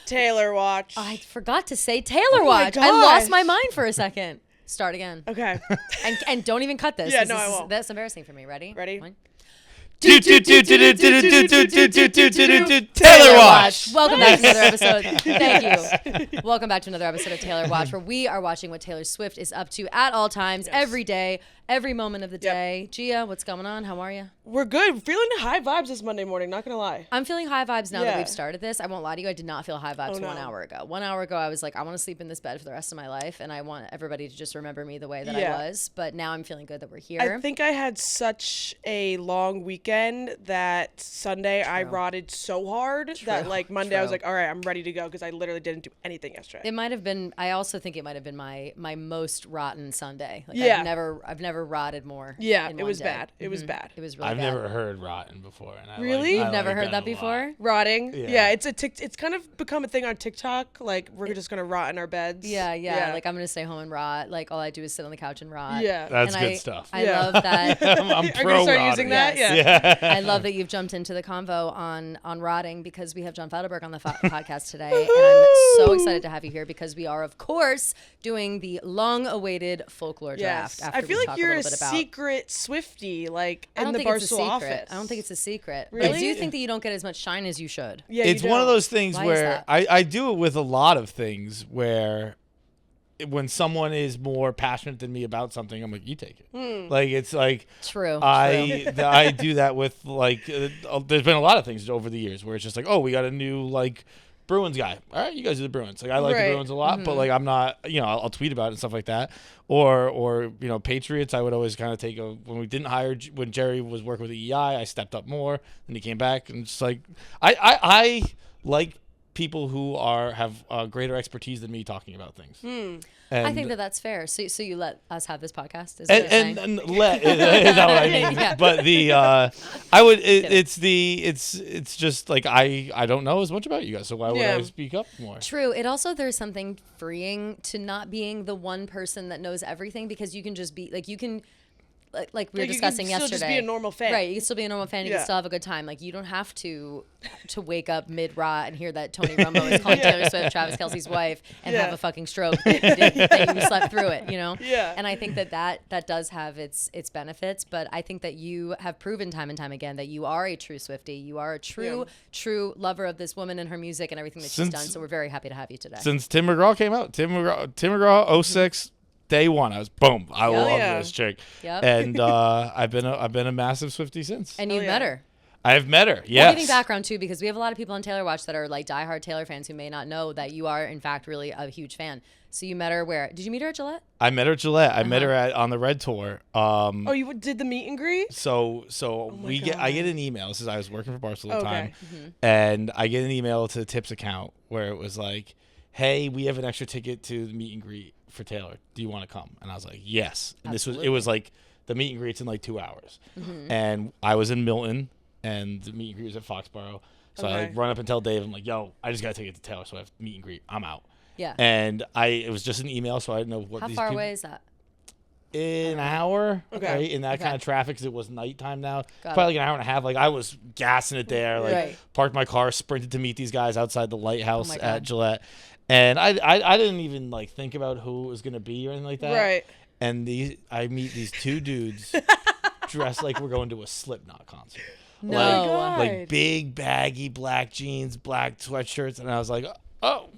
Taylor Watch. I forgot to say Taylor Watch. my I lost gosh. my mind for a second. Start again. Okay. And don't even cut this. Yeah, no, I won't. That's embarrassing for me. Ready? Ready? Taylor Watch. Welcome back to another episode. Thank you. Welcome back to another episode of Taylor Watch, where we are watching what Taylor Swift is up to at all times, every day, every moment of the day. Gia, what's going on? How are you? We're good. Feeling high vibes this Monday morning, not going to lie. I'm feeling high vibes now that Yeah. we've started this. I won't lie to you. I did not feel high vibes 1 hour ago. 1 hour ago, I was like, I want to sleep in this bed for the rest of my life, and I want everybody to just remember me the way that I was. But now I'm feeling good that we're here. I think I had such a long weekend that Sunday I rotted so hard that like Monday I was like, all right, I'm ready to go because I literally didn't do anything yesterday. It might have been. I also think it might have been my most rotten Sunday. Like, Yeah. I've never rotted more. Yeah, in it one was day. bad. It was bad. It was really I've bad. never heard rotten before. And I Really? I You've never like heard that a lot. before? Rotting. Yeah. Yeah, it's kind of become a thing on TikTok. Like we're just gonna rot in our beds. Yeah. Like I'm gonna stay home and rot. Like all I do is sit on the couch and rot. Yeah. That's And good stuff. I Yeah. love that. I'm Are you pro gonna start rotting. using that? Yes. Yeah. I love that you've jumped into the convo on rotting because we have John Feitelberg on the podcast today, and I'm so excited to have you here because we are, of course, doing the long-awaited folklore draft. Yes. After I feel we like talk you're a a little bit about. secret Swiftie, like I in don't the think it's a Barstool secret. office. I don't think it's a secret. But Really? I do think that you don't get as much shine as you should. Yeah, It's you one of don't. those things Why is where that? I do it with a lot of things where when someone is more passionate than me about something, I'm like, you take it. Like, it's like True. I do that with like there's been a lot of things over the years where it's just like, oh, we got a new like Bruins guy. All right, you guys are the Bruins. Like, I like Right. the Bruins a lot, but like I'm not, I'll tweet about it and stuff like that. Or Patriots, I would always kind of take when we didn't hire, when Jerry was working with the EI, I stepped up more, and he came back, and it's like I like people who have greater expertise than me talking about things. And, I think that's fair. So you let us have this podcast? Is what you're saying? and let is that what I mean? Yeah. But I would it's just like I don't know as much about you guys, so why would I speak up more? True. There's something freeing to not being the one person that knows everything, because you can just be like, you can like we were discussing you can yesterday. still just be a normal fan. Right, you can still be a normal fan. You Yeah. can still have a good time. Like, you don't have to wake up mid-rot and hear that Tony Romo is calling Taylor Swift Travis Kelce's wife and have a fucking stroke that you slept through it, Yeah. And I think that does have its benefits, but I think that you have proven time and time again that you are a true Swiftie. You are a true lover of this woman and her music and everything that she's done. So we're very happy to have you today. Since Tim McGraw came out, Tim McGraw 06. Day one, I was boom. I love this chick, and I've been a massive Swiftie since. And you've met her. I've met her. Yes. We're giving background too, because we have a lot of people on Taylor Watch that are like diehard Taylor fans who may not know that you are in fact really a huge fan. So you met her where? Did you meet her at Gillette? I met her at Gillette. I met her on the Red Tour. Oh, you did the meet and greet? So I get an email. This is, I was working for Barstool at the time, Mhm. and I get an email to the Tips account where it was like, "Hey, we have an extra ticket to the meet and greet for Taylor. Do you want to come?" And I was like, "Yes." And it was like the meet and greet's in like 2 hours, and I was in Milton, and the meet and greet was at Foxborough. So I like run up and tell Dave, I'm like, "Yo, I just got a ticket to Taylor, so I have meet and greet. I'm out." Yeah. And it was just an email, so I didn't know what. How these far people, away is that? an hour, Okay. in that kind of traffic, because it was nighttime now. Got Probably like an hour and a half. Like, I was gassing it there. Like, Right. parked my car, sprinted to meet these guys outside the lighthouse my at God. Gillette, and I didn't even like think about who it was gonna be or anything like that. Right. And I meet these two dudes dressed like we're going to a Slipknot concert. No. Oh my God. Like big baggy black jeans, black sweatshirts, and I was like, oh,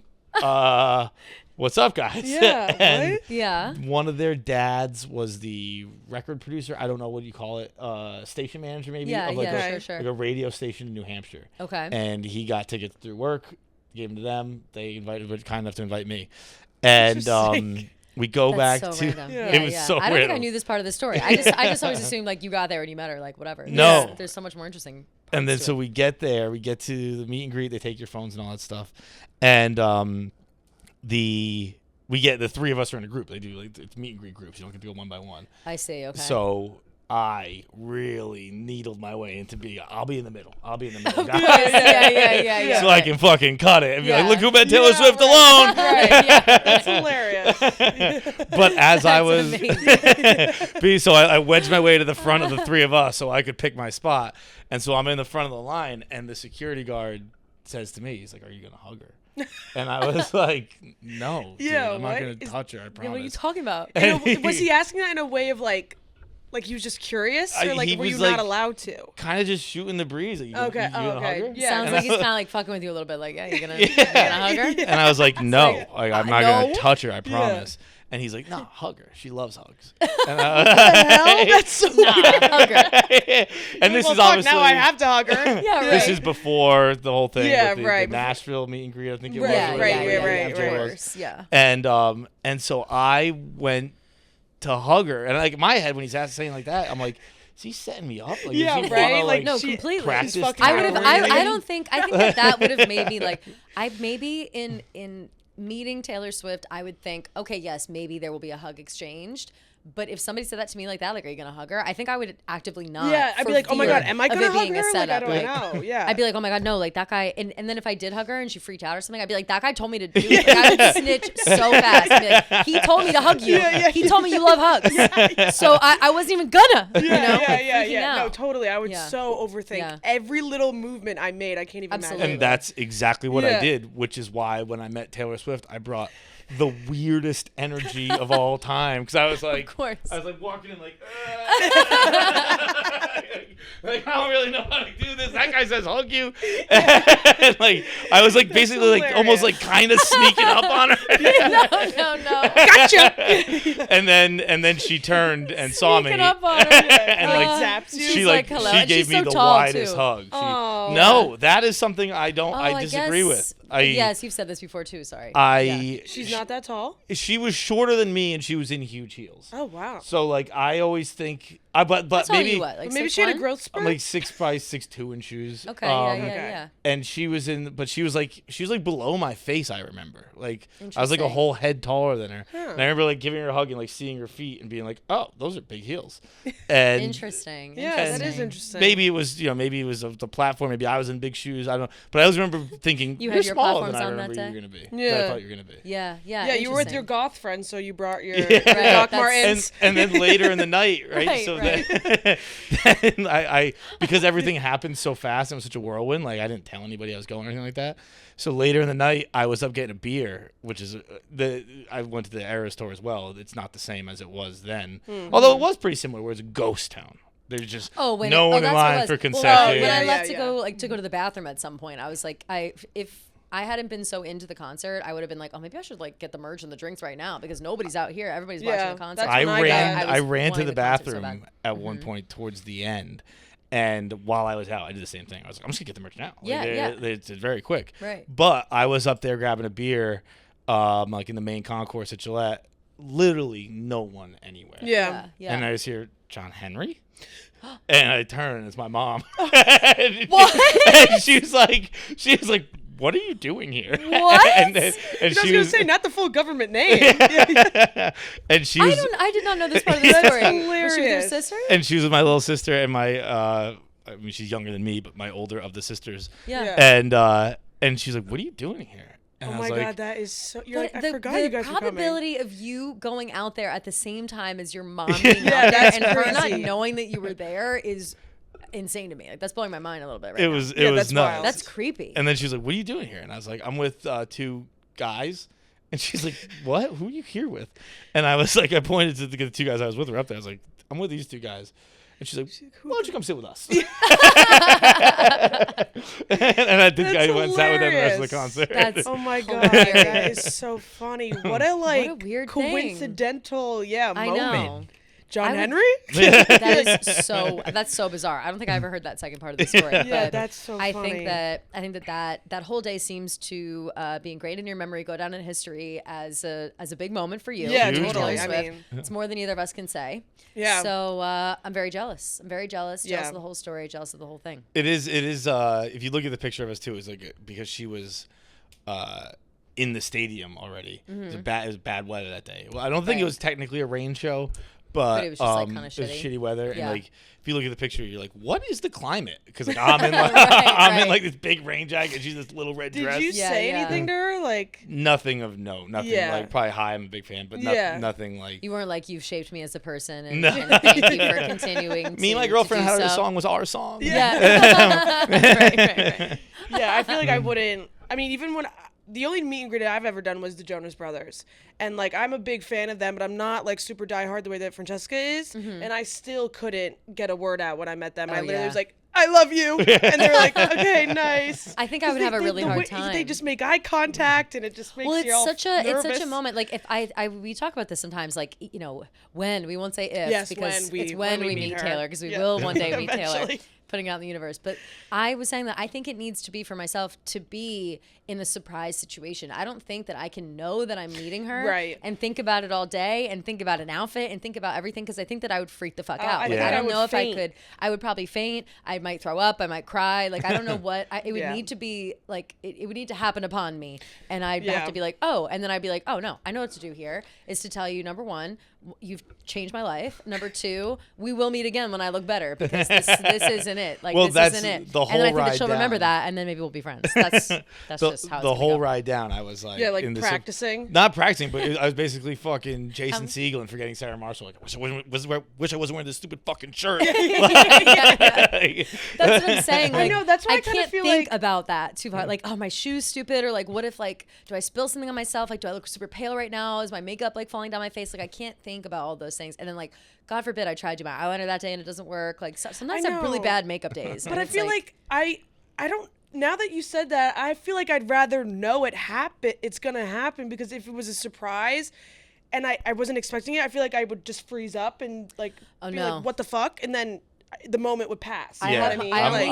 what's up, guys? Yeah, And what? Yeah. one of their dads was the record producer. I don't know what you call it, station manager maybe. Yeah, of like yeah, a, sure. like a radio station in New Hampshire. Okay. And he got tickets through work, gave them to them. They were kind enough to invite me, and sick. we go That's back so to. random. Yeah. It was so I don't think I random. knew this part of the story. I just always assumed like you got there and you met her, like whatever. No. There's so much more interesting. And then parts to so it. we get there, we get to the meet and greet. They take your phones and all that stuff, and we get the three of us are in a group. They do like it's meet and greet groups. You don't get to go one by one. I see. Okay. So I really needled my way into being, I'll be in the middle. Guys. Yeah. So I can fucking cut it and be like, look who met Taylor Swift right. alone. Right, yeah. That's hilarious. But as I was, so I wedged my way to the front of the three of us so I could pick my spot. And so I'm in the front of the line, and the security guard says to me, he's like, are you going to hug her? And I was like, no, dude, I'm not going to touch her, I promise. Yeah, what are you talking about? Was he asking that in a way of like he was just curious, or like were you not allowed to? Kind of just shooting the breeze. Like, Okay. You gonna hug her? Yeah. Sounds like he's kind of like fucking with you a little bit. Like, yeah, you gonna hug her? And I was like, no, I'm not no. gonna touch her. I promise. And he's like, no, hug her. She loves hugs. And What the hell? That's so weird. Hug her. And this is fuck, obviously now I have to hug her. Yeah, right. This is before the whole thing with the right. Nashville meet and greet. I think it was. Right. Yeah. And so I went to hug her, and like in my head when he's saying like that, I'm like, is he setting me up? Like, yeah, is he right. wanna, Like no, she completely. Practice fucking I would have. tackling. I think that would have made me like. I maybe in meeting Taylor Swift, I would think, okay, yes, maybe there will be a hug exchanged. But if somebody said that to me like that, like, are you gonna hug her? I think I would actively not. Yeah, I'd be like, oh my god, am I gonna hug her? Like, I don't know. Yeah. I'd be like, oh my god, no, like that guy. And then if I did hug her and she freaked out or something, I'd be like, that guy told me to do it. Like, I would snitch so fast. I'd be like, he told me to hug you. He told me you love hugs. So I wasn't even gonna. Yeah. No, totally. I would so overthink every little movement I made. I can't even imagine. And that's exactly what I did, which is why when I met Taylor Swift, I brought the weirdest energy of all time, because I was like, of course. I was like walking in like like I don't really know how to do this. That guy says hug you, and like I was like basically like almost like kind of sneaking up on her. No. Gotcha. and then she turned and saw me, up on her. and like zaps you. she hello. she And gave she's me so the tall, widest too. hug. Oh. No, that is something I I disagree with. Yes, you've said this before too. Sorry. She's not that tall. She was shorter than me, and she was in huge heels. Oh wow. So like I always think, but How tall are maybe you, what, like maybe 6'1"? she had a growth spurt. I'm like 6'2" in shoes. Okay. Yeah. And she was she was like below my face. I remember, like I was like a whole head taller than her. Huh. And I remember like giving her a hug and like seeing her feet and being like, oh, those are big heels. And Interesting. Yeah, that is interesting. maybe it was the platform. Maybe I was in big shoes. I don't know. But I always remember thinking You you're had your smaller than platforms I on that remember you day? were gonna be. Yeah. That I thought you were gonna be. Yeah. Yeah, you were with your interesting. goth friends, so you brought your Yeah. Doc Right, Martens. And then later in the night, right? Right, so right. then I because everything happened so fast and it was such a whirlwind, like I didn't tell anybody I was going or anything like that. So later in the night, I was up getting a beer, which is I went to the Era store as well. It's not the same as it was then, although it was pretty similar. Where it's a ghost town. There's just no one in line for concessions. Well, when I left to go to the bathroom at some point, I was like, if I hadn't been so into the concert, I would have been like, oh, maybe I should like get the merch and the drinks right now because nobody's out here. Everybody's watching the concert. I ran to the so bathroom at one point towards the end. And while I was out, I did the same thing. I was like, I'm just going to get the merch now. It's very quick. Right. But I was up there grabbing a beer, like in the main concourse at Gillette. Literally no one anywhere. Yeah. And I just hear, John Henry? And I turn, and it's my mom. What? And she was like, what are you doing here? What? and she was going to say, not the full government name. And she was. I did not know this part of the story. Hilarious. Was she with your sister? And she was with my little sister and my, I mean, she's younger than me, but my older of the sisters. Yeah. And she's like, what are you doing here? And oh I was my like, God, that is so. I forgot you guys were coming. The probability of you going out there at the same time as your mom being Yeah, out there that's and her crazy. not knowing that you were there is insane to me. Like that's blowing my mind a little bit right it now. was that's nuts. wild. That's creepy. And then she was like, what are you doing here? And I was like, I'm with two guys. And she's like, what? Who are you here with? And I was like, I pointed to the two guys I was with her up there. I was like, I'm with these two guys. And she's like, why don't you come sit with us? And I think I went and sat with them the rest of the concert. That's oh my God, that is so funny. What a weird coincidental, moment. I know. John Henry? That's so bizarre. I don't think I ever heard that second part of the story. Yeah, but that's so I funny. think that whole day seems to be ingrained in your memory, go down in history as a big moment for you. Yeah, Huge totally. Taylor I Swift. mean, It's more than either of us can say. Yeah. So I'm very jealous. I'm very jealous. Yeah. Jealous of the whole story. Jealous of the whole thing. It is. If you look at the picture of us too, it's like because she was in the stadium already. It was bad weather that day. Well, I don't think it was technically a rain show, But it was just like kind of it was shitty. shitty weather, Yeah. and like if you look at the picture, you're like, what is the climate? Because like I'm in like I'm in like this big rain jacket, and she's this little red dress. Did you say anything to her? Like nothing. Nothing. Like probably hi, I'm a big fan, but nothing like. You weren't like, you've shaped me as a person, and thank you for continuing. Me and my girlfriend had a song was our song. Yeah. right. Yeah, I feel like I wouldn't. I mean, even when the only meet and greet I've ever done was the Jonas Brothers, and like I'm a big fan of them, but I'm not like super diehard the way that Francesca is, and I still couldn't get a word out when I met them. I literally was like, I love you, and they're like, okay, nice. I think I would have a really hard time. They just make eye contact, and it just makes you all nervous. It's such a moment. Like if we talk about this sometimes, like when we won't say if because it's when we meet Taylor, because we will one day meet Taylor. Putting out in the universe. But I was saying that I think it needs to be for myself to be in a surprise situation. I don't think that I can know that I'm meeting her and think about it all day and think about an outfit and think about everything, because I think that I would freak the fuck out. Like, I don't know if I could. I would probably faint. I might throw up. I might cry. Like, I don't know what. It would need to be like, it would need to happen upon me. And I'd have to be like, oh. And then I'd be like, oh, no, I know what to do here is to tell you, number one, you've changed my life. Number two, we will meet again when I look better, because this isn't it. Like, this isn't it. The whole and then I think ride that she'll down. remember that, and then maybe we'll be friends. That's just how it's the whole go. ride down. I was like, like practicing. Not practicing, but I was basically fucking Jason Segel and forgetting Sarah Marshall. Like, wish I wasn't wearing this stupid fucking shirt. That's what I'm saying. Like, I know. That's why I can't feel think like about that too hard. Like, oh, my shoe's stupid, or like, what if like, do I spill something on myself? Like, do I look super pale right now? Is my makeup like falling down my face? Like, I can't think about all those things. And then like, God forbid I tried to do my eyeliner that day and it doesn't work. Like, sometimes I have really bad makeup days. But I feel like I don't. Now that you said that, I feel like I'd rather know it's gonna happen, because if it was a surprise and I wasn't expecting it, I feel like I would just freeze up and like be like, what the fuck? And then the moment would pass. You know what I mean? I only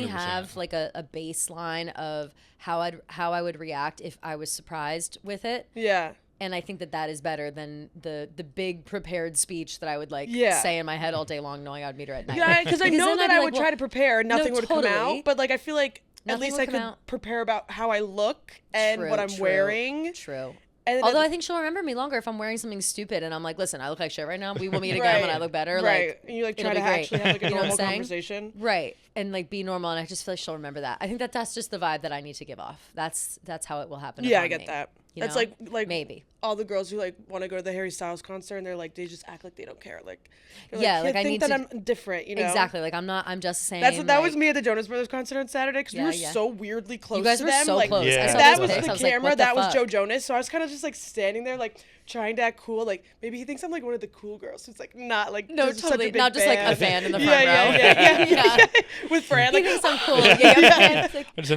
100%. have like a baseline of how I would react if I was surprised with it. Yeah. And I think that is better than the big prepared speech that I would like say in my head all day long, knowing I'd meet her at night. Yeah, because I know that I would try to prepare and nothing would come out. But like, I feel like at least I could prepare about how I look and what I'm wearing. True. And although I think she'll remember me longer if I'm wearing something stupid and I'm like, listen, I look like shit right now. We will meet again when I look better. Right. Like, and you like try to actually have like a normal conversation. Right. And like be normal. And I just feel like she'll remember that. I think that's just the vibe that I need to give off. That's how it will happen. Yeah, I get that. That's like maybe all the girls who like want to go to the Harry Styles concert and they're like, they just act like they don't care. Like, like I think that I'm different, you know? Exactly. Like I'm just saying. That was me at the Jonas Brothers concert on Saturday, because we were so weirdly close. You guys to were them. so like, close. Yeah. That was the camera. That was Joe Jonas. So I was kind of just like standing there, like trying to act cool. Like maybe he thinks I'm like one of the cool girls who's like not like no, just totally such a big not just fan. like a fan in the front row. Yeah. With Fran, he like thinks I'm cool. Yeah.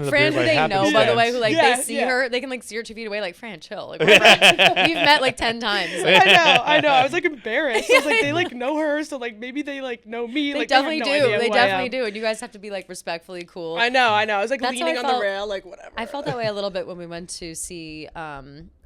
Fran, who they know, by the way, who like they see her, they can like see her 2 feet away. Like, Fran, chill. Like, we're friends. We've met like 10 times. I know. I was like embarrassed. I was like, they like know her, so like maybe they like know me. They like definitely they have no do. idea They who definitely I am. do. And you guys have to be like respectfully cool. I know. I was like That's leaning how on the rail, like whatever. I felt that way a little bit when we went to see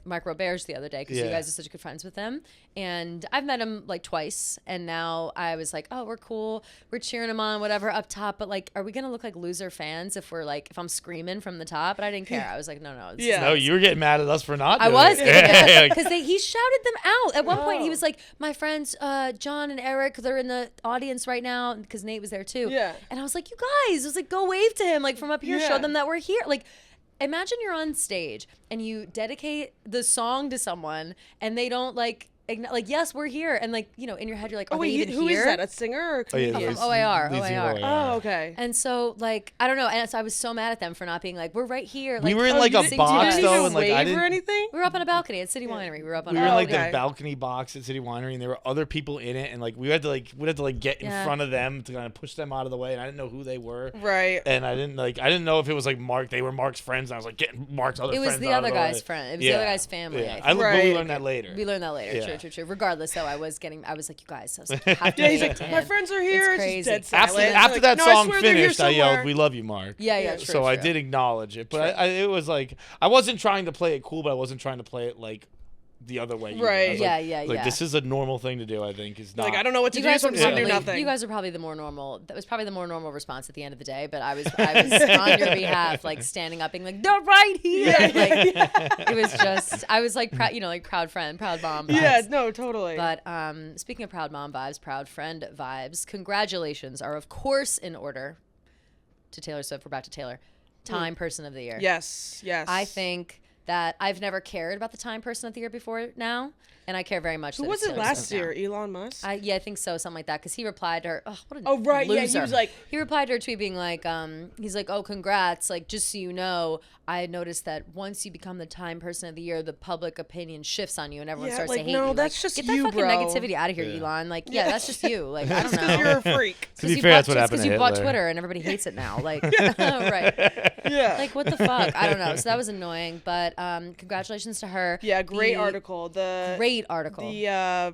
Mark Roberge the other day, because you guys are such good friends with him, and I've met him like twice, and now I was like, oh, we're cool, we're cheering him on, whatever, up top, but like, are we gonna look like loser fans if I'm screaming from the top? But I didn't care. I was like, no, no, you were getting mad at us for not. I was, because he shouted them out at one point. He was like, my friends John and Eric, they're in the audience right now, because Nate was there too. And I was like, you guys, I was like, go wave to him like from up here, show them that we're here. Like, imagine you're on stage and you dedicate the song to someone and they don't like yes, we're here, and like, you know, in your head you're like, are they even who here? Is that, a singer or from OAR. Oh, okay. And so like, I don't know, and so I was so mad at them for not being like, we're right here. Like, we were in like a box though, and like I didn't. Or anything? We were up on a balcony at City Winery. We were up on. We were in like the balcony box at City Winery, and there were other people in it, and like we had to get in front of them to kind of push them out of the way, and I didn't know who they were. Right. And I didn't know if it was like Mark. They were Mark's friends, and I was like getting Mark's other friends. It was the other guy's friend. It was the other guy's family. Yeah. We learned that later. We learned that later. True. Regardless, though, I was like, you guys, I was like, he's like, my friends are here. It's crazy. Dead silent. After that song finished, I yelled, "We love you, Mark." Yeah. So I did acknowledge it, but it was like I wasn't trying to play it cool, but I wasn't trying to play it like the other way. Right. I was like, this is a normal thing to do. I think is not. Like I don't know what to do, so I'm just gonna do nothing. You guys are probably the more normal. That was probably the more normal response at the end of the day. But I was on your behalf, like standing up, being like, "They're right here." It was just, I was like, proud friend, proud mom vibes. Yeah, no, totally. But speaking of proud mom vibes, proud friend vibes, congratulations are of course in order to Taylor Swift. We're back to Taylor. Time Person of the Year. Yes. I think that I've never cared about the Time Person of the Year before now, and I care very much. Who was it last year? Elon Musk? I think so, something like that. Because he replied to her. Oh, what a right, loser. yeah. He was like, he replied to her tweet being like, he's like, oh, congrats. Like, just so you know, I noticed that once you become the Time Person of the Year, the public opinion shifts on you, and everyone starts to hate you. No, that's just get you, that fucking bro. negativity out of here, Elon. Like, that's just you. Like, I don't know. Because you're a freak. To be fair, that's what happened to Because you bought Hitler. Twitter, and everybody hates it now. Like, right. Yeah. Like, what the fuck? I don't know. So that was annoying, but congratulations to her. Yeah, great article. Great article. The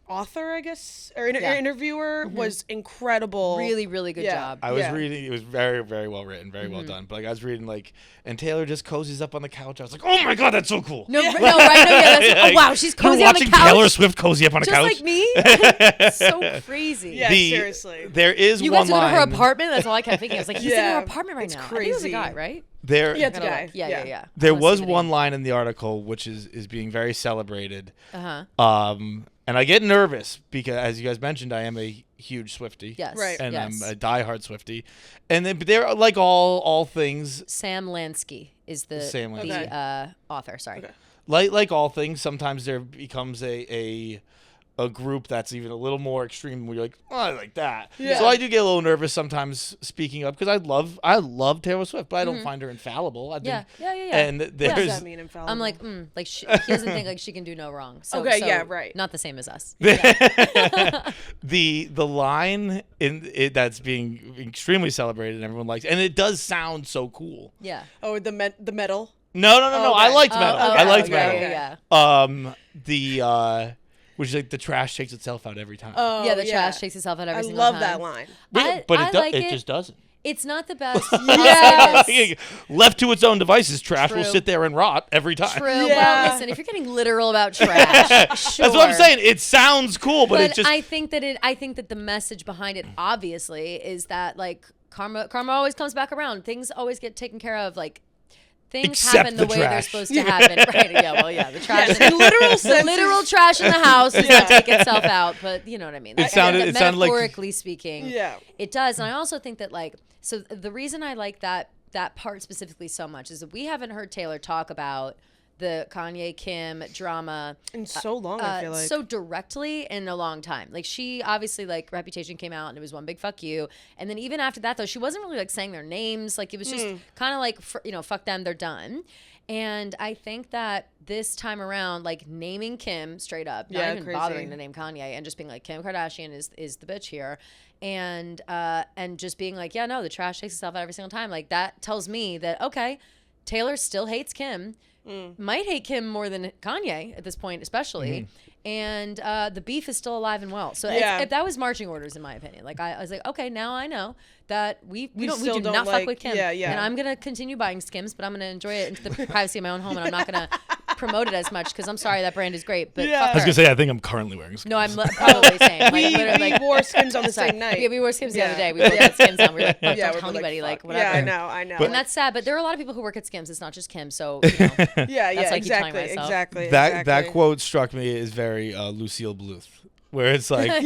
author, I guess, or interviewer was incredible. Really, really good job. I was reading. It was very, very well written, very well done. But like I was reading, like, and Taylor just cozies up on the couch. I was like, oh my god, that's so cool. No, right? No, oh wow, she's cozy on the couch. You're watching Taylor Swift cozy up on a just couch, like me. So crazy. Yeah, seriously. There is you one went to go to her line. apartment. That's all I kept thinking. I was like, he's in her apartment right now. Crazy. I think it was a guy, right? It's a guy. Yeah. There was one line in the article which is being very celebrated. And I get nervous because, as you guys mentioned, I am a huge Swiftie. Yes. Right. And I'm a diehard Swiftie. And then, but they're like all things. Sam Lansky is the author. Sorry. Okay. Like all things, sometimes there becomes a group that's even a little more extreme where you're like, oh, I like that. Yeah. So I do get a little nervous sometimes speaking up because I love Taylor Swift, but I don't find her infallible. I think, And there's, what does that mean, infallible? I'm like, he doesn't think like she can do no wrong. So, right. Not the same as us. the line in it that's being extremely celebrated and everyone likes, and it does sound so cool. Yeah. Oh, the metal. No. Okay. I liked metal. I liked metal. Yeah. Which is like the trash takes itself out every time. Oh, the trash takes itself out every single time. I love that line. But it just doesn't. It's not the best. Yes. Left to its own devices, trash will True. sit there and rot every time. True. Yeah. Well, listen, if you're getting literal about trash, sure. That's what I'm saying. It sounds cool, but it just. I think that the message behind it, obviously, is that like karma always comes back around. Things always get taken care of. Like. Things Except happen the way they're trash. supposed to happen. Right. Yeah, well, the trash. Yes, in literal sense. The literal trash in the house does not take itself out, but you know what I mean. It sounded like metaphorically speaking, Yeah. it does. And I also think that so the reason I like that part specifically so much is that we haven't heard Taylor talk about the Kanye Kim drama in so long, I feel like. so directly in a long time. Like she obviously Reputation came out and it was one big fuck you. And then even after that though, she wasn't really saying their names. Like it was just kind of like fuck them, they're done. And I think that this time around, naming Kim straight up, not even bothering to name Kanye, and just being like Kim Kardashian is the bitch here, and just being like, yeah, no, the trash takes itself out every single time. Like that tells me that okay, Taylor still hates Kim. Might hate Kim more than Kanye at this point, especially. And the beef is still alive and well. So if that was marching orders, in my opinion. Like I was like, okay, now I know that we do not fuck with Kim. And I'm gonna continue buying Skims, but I'm gonna enjoy it in the privacy of my own home, and I'm not gonna promote it as much because I'm sorry, that brand is great. But fuck her. I was gonna say I think I'm currently wearing Skims. No, I'm probably saying we wore Skims on the same night. Yeah, we wore Skims the other day. We both had Skims on. We were like, don't tell anybody, whatever. Yeah, I know. And that's sad, but there are a lot of people who work at Skims. It's not just Kim, so that's exactly. That quote struck me as very Lucille Bluth. Where it's like,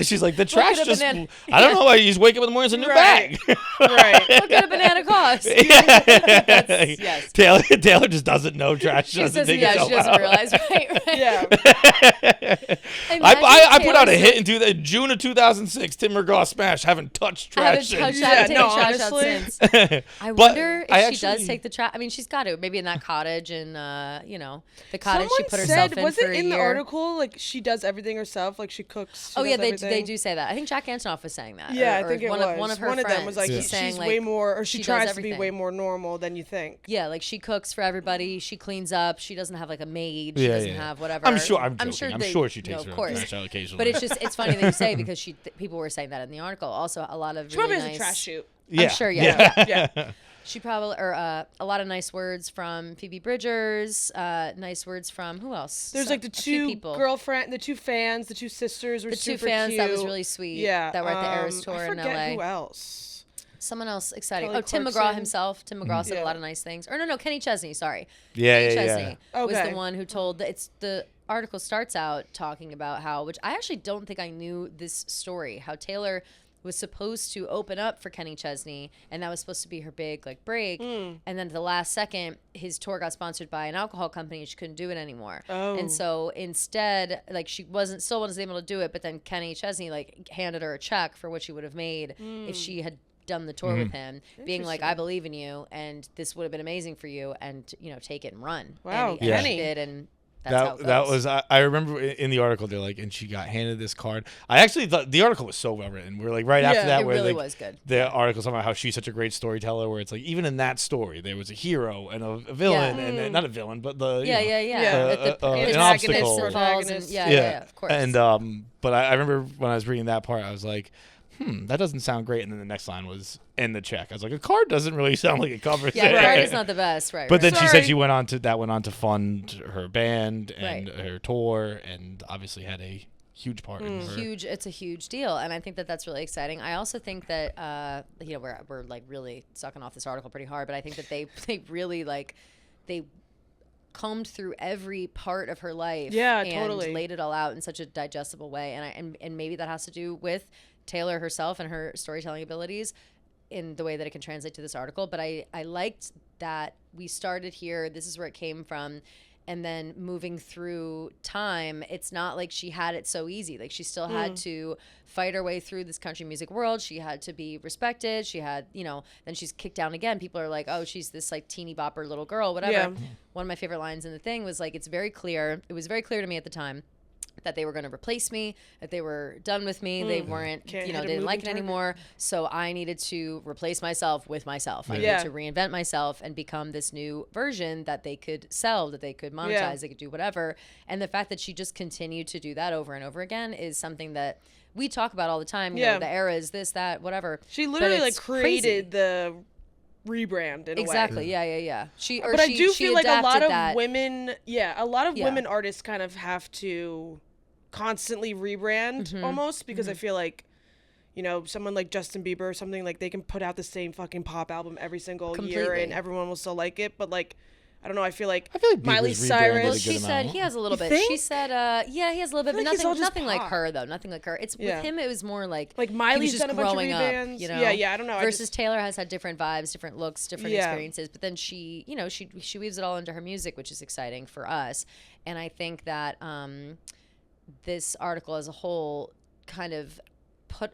she's like, the trash just, I don't know why you just wake up in the morning, it's a new bag. Right. What could a banana cost? Yes. Taylor just doesn't know trash doesn't take itself she doesn't out. realize, right? Yeah. I put out a hit in June of 2006, Tim McGraw smash, haven't touched trash haven't taken trash out since. I wonder if she does take the trash. I mean, she's got to, maybe in that cottage and, the cottage she put herself in for a year. Was it in the article, like, she does everything herself, like she cooks. They do say that. I think Jack Antonoff was saying that. Yeah, I think it was. One of her friends them was like, she's way more, or she tries to be way more normal normal than you think. Yeah, like she cooks for everybody. She cleans up. She doesn't have like a maid. She doesn't have whatever. I'm sure she takes her trash out occasionally. But it's funny that you say because people were saying that in the article. Also, a lot of she really probably nice has a trash chute. I'm sure. Yeah. She probably, or a lot of nice words from Phoebe Bridgers, nice words from, who else? There's like the two the two fans, the two sisters were super cute. The two fans, that was really sweet. Yeah. That were at the Eras Tour in LA. I forget who else. Someone else exciting. Kelly Tim Clarkson. McGraw himself. Tim McGraw said a lot of nice things. Or no, Kenny Chesney, sorry. Kenny Chesney was Okay. the one who told, the article starts out talking about how, which I actually don't think I knew this story, how Taylor was supposed to open up for Kenny Chesney, and that was supposed to be her big like break. And then at the last second, his tour got sponsored by an alcohol company, and she couldn't do it anymore. And so instead, like she still wasn't able to do it. But then Kenny Chesney like handed her a check for what she would have made if she had done the tour with him, being like, I believe in you, and this would have been amazing for you, and take it and run. Wow, and he did, and. That was I remember in the article they're like, and she got handed this card. I actually thought the article was so well written. We're like after that, it where really like, was good. The article's talking about how she's such a great storyteller. Where it's like even in that story there was a hero and a villain and not a villain, but the an obstacle. Of course. And but I remember when I was reading that part, I was like, that doesn't sound great. And then the next line was, and the check. I was like, a card doesn't really sound like it covers it. Yeah, card is not the best, right? But then she said she went on to fund her band and her tour, and obviously had a huge part in her. It's a huge deal, and I think that that's really exciting. I also think that we're like really sucking off this article pretty hard, but I think that they really they combed through every part of her life, and laid it all out in such a digestible way, and maybe that has to do with Taylor herself and her storytelling abilities in the way that it can translate to this article. But I liked that we started here, this is where it came from, and then moving through time, it's not like she had it so easy. Like she still had to fight her way through this country music world. She had to be respected. She had, then she's kicked down again. People are like, oh, she's this like teeny bopper little girl, whatever. Yeah. One of my favorite lines in the thing was like, it was very clear to me at the time that they were going to replace me, that they were done with me. They weren't, they didn't like it anymore. So I needed to replace myself with myself. I needed to reinvent myself and become this new version that they could sell, that they could monetize, they could do whatever. And the fact that she just continued to do that over and over again is something that we talk about all the time. You know, the era is this, that, whatever. She literally like created the rebrand in a way. Exactly. Yeah. But I do feel like a lot of women, women artists kind of have to constantly rebrand almost, because I feel like, someone like Justin Bieber or something, like they can put out the same fucking pop album every single year and everyone will still like it. But like, I don't know. I feel like Miley Cyrus. Well, she said he has a little bit. She said, he has a little bit, but nothing like her though. Nothing like her. It's with him. It was more like Miley's just done a bunch of rebrands. Yeah. I don't know. Versus Taylor has had different vibes, different looks, different experiences. But then she weaves it all into her music, which is exciting for us. And I think that this article as a whole kind of put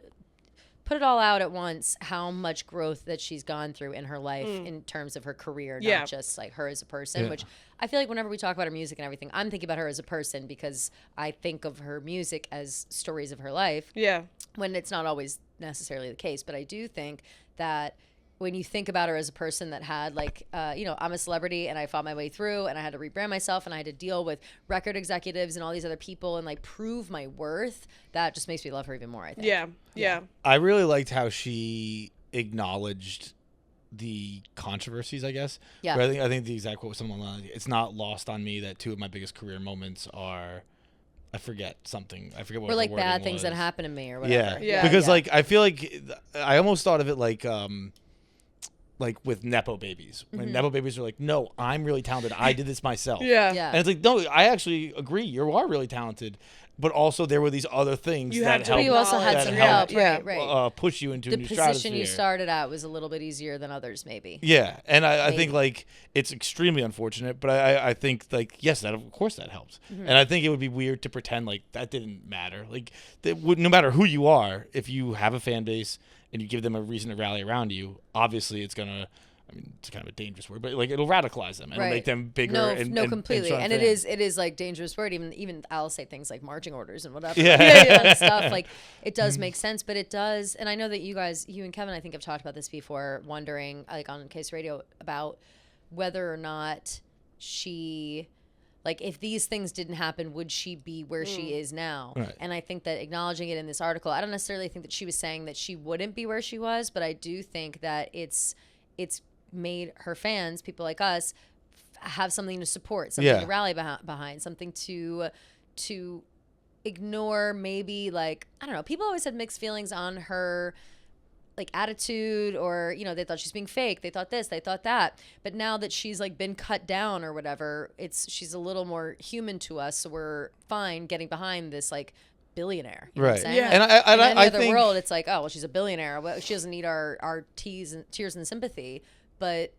it all out at once, how much growth that she's gone through in her life in terms of her career, not just like her as a person, which I feel like whenever we talk about her music and everything, I'm thinking about her as a person because I think of her music as stories of her life. Yeah. When it's not always necessarily the case, but I do think that when you think about her as a person that had like, I'm a celebrity and I fought my way through and I had to rebrand myself and I had to deal with record executives and all these other people and like prove my worth, that just makes me love her even more, I think. Yeah. I really liked how she acknowledged the controversies, I guess. Yeah. But I think the exact quote was something like, it's not lost on me that two of my biggest career moments are, I forget what. Or like bad things that happened to me or whatever. Yeah. Because like, I feel like I almost thought of it like with Nepo babies. When Nepo babies are like, no, I'm really talented. I did this myself. And it's like, no, I actually agree. You are really talented. But also there were these other things that helped. You also had some help, right. Push you into a new stratosphere. The position you started at was a little bit easier than others, maybe. Yeah, and I think like it's extremely unfortunate, but I think like yes, of course that helps, and I think it would be weird to pretend like that didn't matter. Like no matter who you are, if you have a fan base and you give them a reason to rally around you, obviously it's gonna. I mean, it's kind of a dangerous word, but like it'll radicalize them and it'll make them bigger. No, completely. And it is like dangerous word. Even I'll say things like marching orders and whatever. Stuff like it does make sense, but it does. And I know that you and Kevin, I think have talked about this before, wondering like on Case Radio about whether or not she. Like, if these things didn't happen, would she be where she is now? Right. And I think that acknowledging it in this article, I don't necessarily think that she was saying that she wouldn't be where she was, but I do think that it's made her fans, people like us, have something to support, something to rally behind, something to ignore. Maybe like, I don't know, people always had mixed feelings on her like attitude, or they thought she's being fake, they thought this, they thought that, but now that she's like been cut down or whatever, she's a little more human to us, so we're fine getting behind this like billionaire, you know what I'm saying? Yeah. Like, and in any other think world it's like, oh well, she's a billionaire, well, she doesn't need our tears and sympathy, but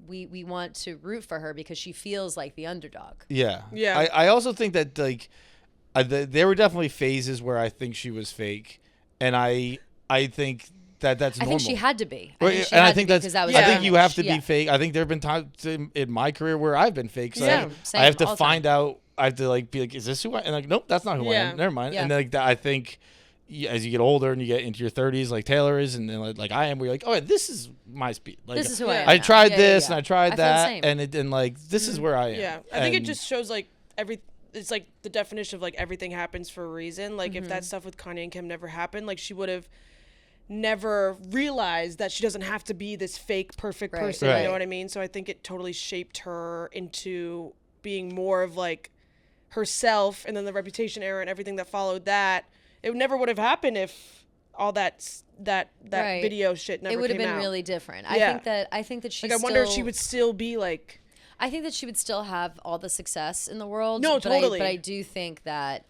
we want to root for her because she feels like the underdog. Yeah. I also think that like there were definitely phases where I think she was fake, and I think that's normal. I think she had to be. I think you have to be fake. I think there have been times in my career where I've been fake. So I have to find out. I have to like be like, is this who I am? And like, nope, that's not who I am. Never mind. Yeah. And like that, I think as you get older and you get into your 30s, like Taylor is, and then like I am, where you're like, oh, this is my speed. Like, this is who I am. I tried this and I tried that, and like this is where I am. Yeah, I think it just shows like it's like the definition of like everything happens for a reason. Like if that stuff with Kanye and Kim never happened, like she would have never realized that she doesn't have to be this fake perfect person. You know what I mean? So I think it totally shaped her into being more of like herself, and then the Reputation era and everything that followed that. It never would have happened if all that video shit never came out. It would have been really different. I think that she like, I wonder if she would still be like, I think that she would still have all the success in the world. No, totally. But I do think that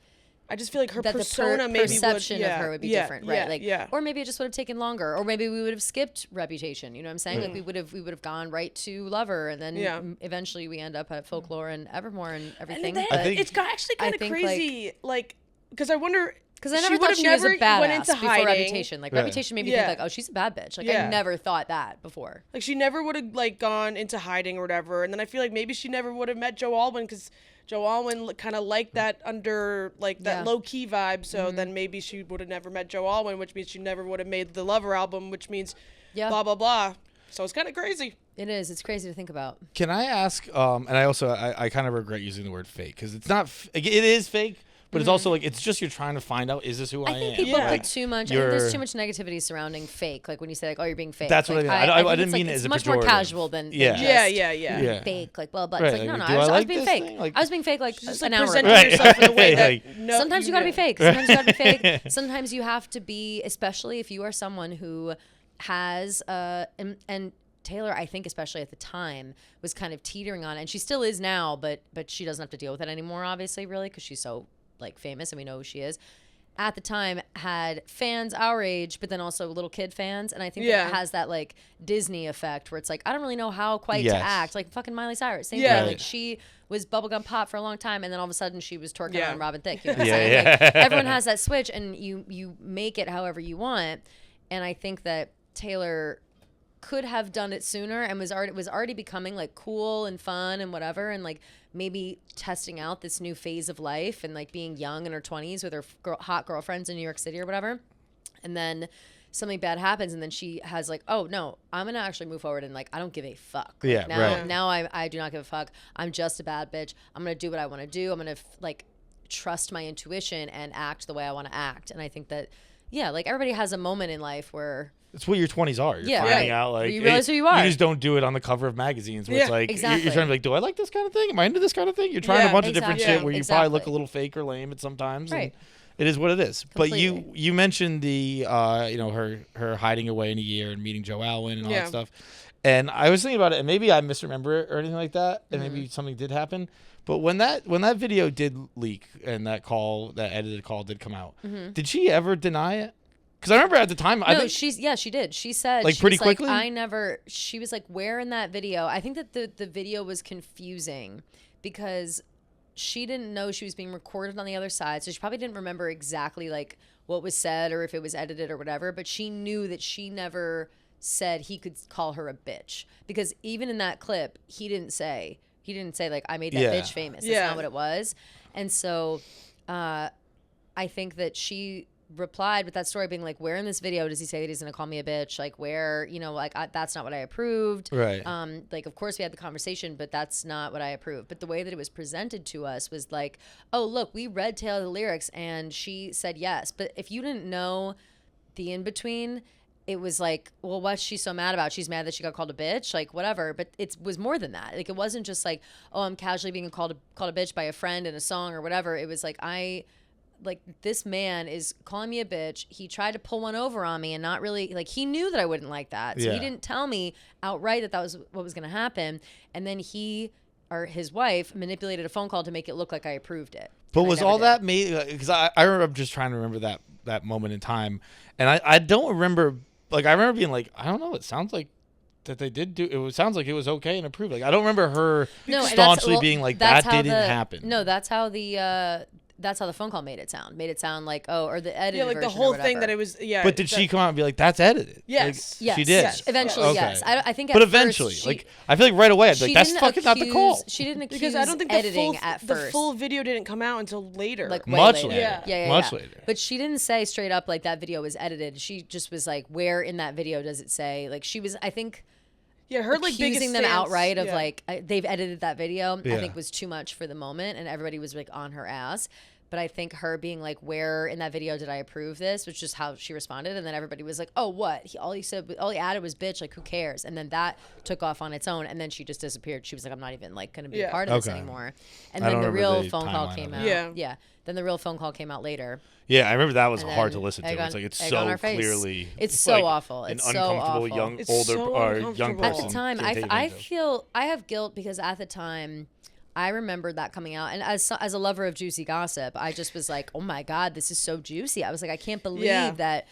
I just feel like her that persona, the perception of her would be different, right? Like, or maybe it just would have taken longer, or maybe we would have skipped Reputation. You know what I'm saying? Like we would have gone right to Lover, and then eventually we end up at Folklore and Evermore and everything. And then, it's actually kind of crazy, like because I wonder. Because I never thought she was a badass before hiding. Reputation. Like Reputation made me think like, oh, she's a bad bitch. Like I never thought that before. Like she never would have like gone into hiding or whatever. And then I feel like maybe she never would have met Joe Alwyn, because Joe Alwyn kind of liked that under like that low key vibe. So then maybe she would have never met Joe Alwyn, which means she never would have made the Lover album, which means blah blah blah. So it's kind of crazy. It is. It's crazy to think about. Can I ask? And I also I kind of regret using the word fake, because it's not. It is fake. But it's also like, it's just you're trying to find out, is this who I am? I think people put too much, I think there's too much negativity surrounding fake. Like when you say like, oh, you're being fake. That's like, what I mean. I didn't mean it as a pejorative. It's much more casual than just being fake. Like, well, but it's like, no, I was being fake. I was being fake like an hour ago. Yourself in a way that sometimes you gotta be fake. Sometimes you gotta be fake. Sometimes you have to be, especially if you are someone who has, and Taylor, I think especially at the time, was kind of teetering on, and she still is now, but she doesn't have to deal with it anymore, obviously, really, because she's so like famous and we know who she is. At the time had fans our age, but then also little kid fans, and I think that it has that like Disney effect where it's like I don't really know how quite to act, like fucking Miley Cyrus, same thing. Like she was bubblegum pop for a long time, and then all of a sudden she was twerking on Robin Thicke, you know what I'm saying? Like, everyone has that switch, and you make it however you want, and I think that Taylor could have done it sooner and was already becoming like cool and fun and whatever, and like maybe testing out this new phase of life and like being young in her 20s with her hot girlfriends in New York City or whatever. And then something bad happens, and then she has like, oh no, I'm gonna actually move forward, and like I don't give a fuck. Like, now I do not give a fuck. I'm just a bad bitch. I'm gonna do what I want to do. I'm gonna like trust my intuition and act the way I want to act. And I think that like everybody has a moment in life where it's what your 20s are. You're finding out, like, you realize who you are. You just don't do it on the cover of magazines where it's like, you're trying to be like, do I like this kind of thing? Am I into this kind of thing? You're trying a bunch of different shit where you probably look a little fake or lame at sometimes. Right. And it is what it is. Completely. But you mentioned the, her hiding away in a year and meeting Joe Alwyn and all that stuff. And I was thinking about it, and maybe I misremember it or anything like that, and maybe something did happen. But when that video did leak and that edited call did come out, did she ever deny it? Because I remember at the time, she did. She said, like, pretty quickly. She was like, where in that video? I think that the video was confusing because she didn't know she was being recorded on the other side, so she probably didn't remember exactly like what was said or if it was edited or whatever. But she knew that she never said he could call her a bitch, because even in that clip, he didn't say like, I made that bitch famous. That's not what it was. And so, I think that she replied with that story being like, where in this video does he say that he's gonna call me a bitch? Like, where, that's not what I approved. Right. Like, of course we had the conversation, but that's not what I approved. But the way that it was presented to us was like, oh look, we read Taylor the lyrics and she said yes. But if you didn't know the in-between, it was like, well, what's she so mad about? She's mad that she got called a bitch, like whatever. But it was more than that. Like it wasn't just like, oh, I'm casually being called a bitch by a friend in a song or whatever. It was like this man is calling me a bitch. He tried to pull one over on me and not really like he knew that I wouldn't like that. So he didn't tell me outright that was what was going to happen. And then he or his wife manipulated a phone call to make it look like I approved it. But was all that made? Because I remember just trying to remember that moment in time, and I don't remember. Like I remember being like, I don't know. It sounds like that they did do. It sounds like it was okay and approved. Like I don't remember her staunchly being like that didn't happen. No, that's how the phone call made it sound. Made it sound like or the edited like version the whole or thing that it was. Yeah. But did she come out and be like, that's edited? Yes. Like, she did. Yes. Eventually, yes. I think. But eventually, like I feel like right away, I'd be like, that's fucking not the call. She didn't accuse because I don't think editing at first. The full video didn't come out until later. Like much later. later. Much later. But she didn't say straight up like that video was edited. She just was like, where in that video does it say? Like she was, I think. Yeah, her like accusing them stance, outright of like they've edited that video. Yeah. I think was too much for the moment, and everybody was like on her ass. But I think her being like, where in that video did I approve this? Which is how she responded. And then everybody was like, oh, what? All he added was bitch. Like, who cares? And then that took off on its own. And then she just disappeared. She was like, I'm not even like going to be a part of this anymore. And then the real phone call came out. Yeah. Then the real phone call came out later. Yeah, I remember that was hard to listen to. It's like it's so clearly. It's so like awful. It's an so uncomfortable awful. young young person. At the time, I feel I have guilt because at the time. I remember that coming out, and as a lover of juicy gossip, I just was like, "Oh my God, this is so juicy!" I was like, "I can't believe that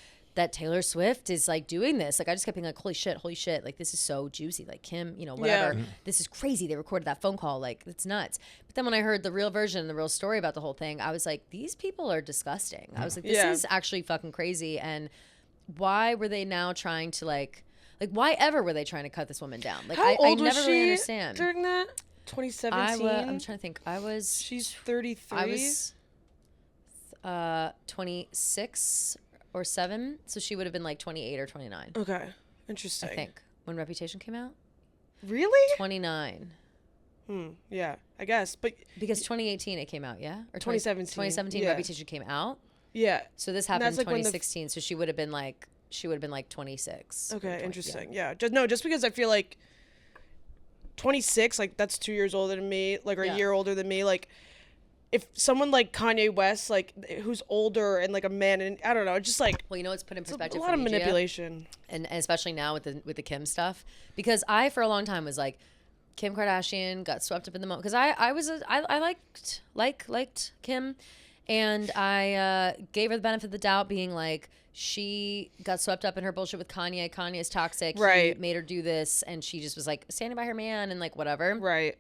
Taylor Swift is like doing this." Like, I just kept being like, "Holy shit! Like this is so juicy!" Like Kim, whatever. Yeah. This is crazy. They recorded that phone call. Like, it's nuts. But then when I heard the real version, the real story about the whole thing, I was like, "These people are disgusting." I was like, "This is actually fucking crazy." And why were they now trying to like why ever were they trying to cut this woman down? Like, I never really understand during that. 2017. I'm trying to think. She's 33. I was 26 or 7, so she would have been like 28 or 29. Okay, interesting. I think when Reputation came out. Really? 29. Yeah, I guess, but because 2018 it came out, yeah, or 2017. 2017 Reputation came out. Yeah. So this happened in 2016. So she would have been like 26. Okay, interesting. Yeah. Just because I feel like 26, like that's 2 years older than me, like or a year older than me. Like if someone like Kanye West, like who's older and like a man, and I don't know, just like it's put in perspective. A lot of manipulation, and especially now with the Kim stuff, because I for a long time was like Kim Kardashian got swept up in the moment because I liked Kim, and I gave her the benefit of the doubt, being like. She got swept up in her bullshit with Kanye. Kanye is toxic. Right. He made her do this, and she just was like standing by her man and like whatever. Right.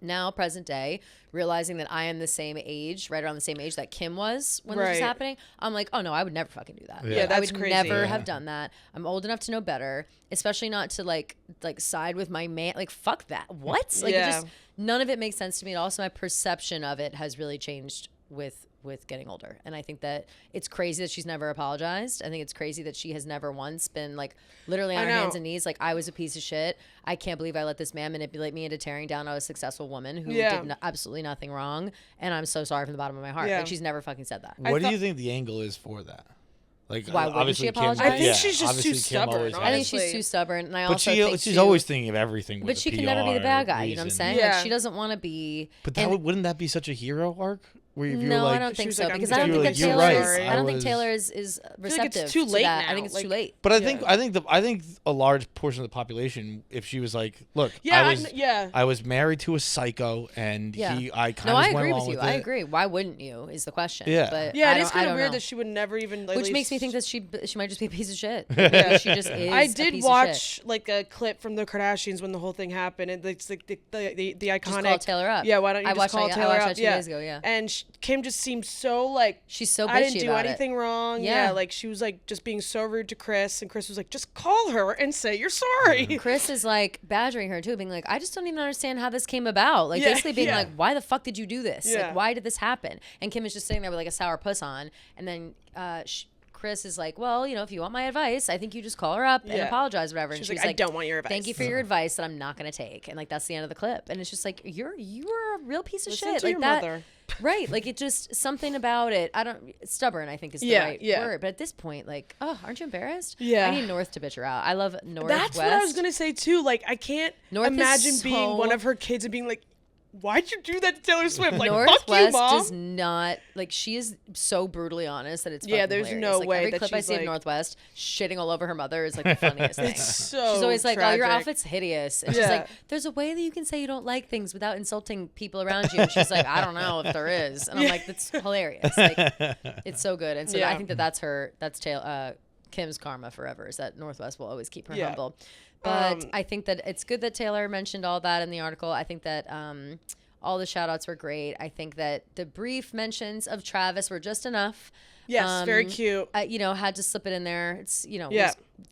Now, present day, realizing that I am the same age, right around the same age that Kim was when this was happening, I'm like, oh no, I would never fucking do that. Yeah, that's crazy. I would never have done that. I'm old enough to know better, especially not to like side with my man. Like, fuck that. What? Like, it just none of it makes sense to me at all. So my perception of it has really changed with getting older. And I think that it's crazy that she's never apologized. I think it's crazy that she has never once been like literally on her hands and knees like, I was a piece of shit. I can't believe I let this man manipulate me into tearing down a successful woman who did absolutely nothing wrong, and I'm so sorry from the bottom of my heart. Like, she's never fucking said that. What do you think the angle is for that? Like, why wouldn't she apologize? I think she's just too stubborn. I think she's too stubborn, and I but also think she's always thinking of everything. But she can never be the bad guy. You know what I'm saying? Yeah. Like, she doesn't want to be. But wouldn't that be such a hero arc? No, I don't think so, like, because I don't think that Taylor I don't think Taylor is receptive. Like it's too late to that. now. I think it's too late. But I think a large portion of the population, if she was like, look, I was married to a psycho, and I kind of went agree along with you. I agree. Why wouldn't you? Is the question. Yeah, but it is kind of weird that she would never even. Like, which makes me think that she might just be a piece of shit. Yeah, she just is. I did watch like a clip from the Kardashians when the whole thing happened, and it's like the iconic. Just call Taylor up. Yeah, why don't you just call Taylor up? I watched that 2 days ago. Yeah, and Kim just seemed so like she's so bitchy I didn't do about anything it. Wrong. Yeah, like she was like just being so rude to Chris, and Chris was like, just call her and say you're sorry. Chris is like badgering her too, being like, I just don't even understand how this came about. Like basically being like, why the fuck did you do this? Like, why did this happen? And Kim is just sitting there with like a sour puss on, and then Chris is like, well, if you want my advice, I think you just call her up and apologize, whatever. And she's like, I don't want your advice. Thank you for your advice that I'm not going to take. And like, that's the end of the clip. And it's just like, you are a real piece of shit. To like your that. mother. Right. Like, it just, something about it. Stubborn, I think is the right word. But at this point, like, aren't you embarrassed? Yeah. I need North to bitch her out. I love Northwest. That's what I was going to say too. Like, I can't imagine being one of her kids and being like, why'd you do that to Taylor Swift? Like, Northwest fuck you, Mom. does not, like, she is so brutally honest that it's fucking there's hilarious. no like, way every that clip I she's see like, of Northwest shitting all over her mother is like the funniest thing. It's so she's always like, tragic. oh, your outfit's hideous. And she's like, there's a way that you can say you don't like things without insulting people around you. And she's like, I don't know if there is. And I'm like, that's hilarious. Like, it's so good. And so I think that's Kim's karma forever, is that Northwest will always keep her humble. But I think that it's good that Taylor mentioned all that in the article. I think that all the shout outs were great. I think that the brief mentions of Travis were just enough. Yes, very cute. Had to slip it in there. It's,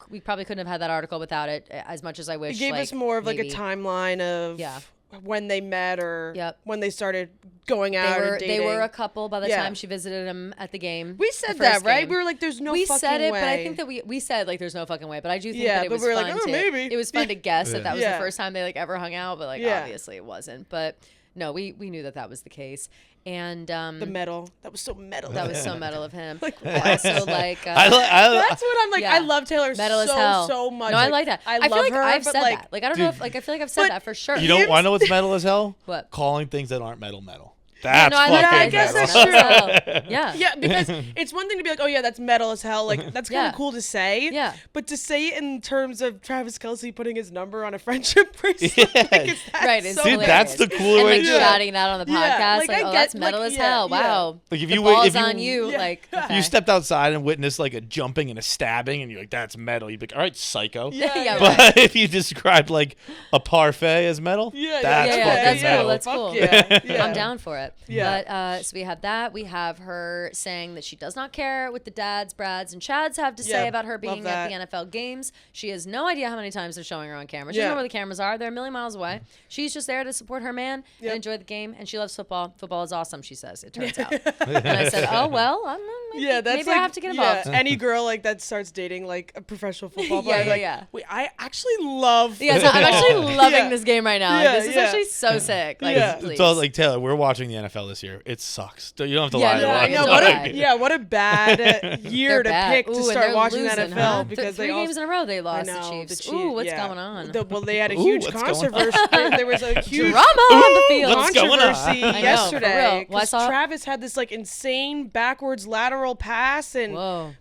we probably couldn't have had that article without it, as much as I wish. It gave us more of like a timeline of when they met or when they started going out and dating. They were a couple by the time she visited him at the game. We said that, right? We were like, there's no fucking way. We said it, but I think that we said, like, there's no fucking way. But I do think that it was fun to... maybe. It was fun to guess that was the first time they, like, ever hung out. But, like, obviously it wasn't. But... No, we knew that was the case. And the metal. That was so metal. That was so metal of him. Like, also, like that's what I'm like. I love Taylor metal as hell. So much. No, I like that. I feel like her, I've said like, that. Like, I don't know if, like, I feel like I've said that for sure. You don't want to know what's metal as hell? What? Calling things that aren't metal. That's I guess that's true. Yeah, because it's one thing to be like, oh yeah, that's metal as hell. Like, that's kind of cool to say. Yeah. But to say it in terms of Travis Kelce putting his number on a friendship bracelet, right? It's dude, that's the cooler way to do it. Shouting that on the podcast, like, oh, that's metal as hell. Wow. Like, if the you ball's on you, like, if you stepped outside and witnessed like a jumping and a stabbing, and you're like, that's metal. You'd be like, all right, psycho. Yeah. But if you described like a parfait as metal, that's fucking metal. That's cool. I'm down for it. Yeah. But so we have that. We have her saying that she does not care what the dads, Brads, and Chads have to say about her being at the NFL games. She has no idea how many times they're showing her on camera. She doesn't know where the cameras are. They're a million miles away. She's just there to support her man and enjoy the game. And she loves football. Football is awesome, she says, it turns out. And I said, oh, well, maybe I have to get involved. Any girl like that starts dating like a professional football player. Wait, I actually love so I'm actually loving this game right now. This is actually so sick. Like, so, like, Taylor, we're watching the NFL this year. It sucks. You don't have to lie to us. What a bad year to pick to start watching the NFL because three games in a row they lost the Chiefs. Ooh, what's going on? Well, they had a huge controversy. There was a huge drama on the field. Controversy yesterday because Travis had this like insane backwards lateral pass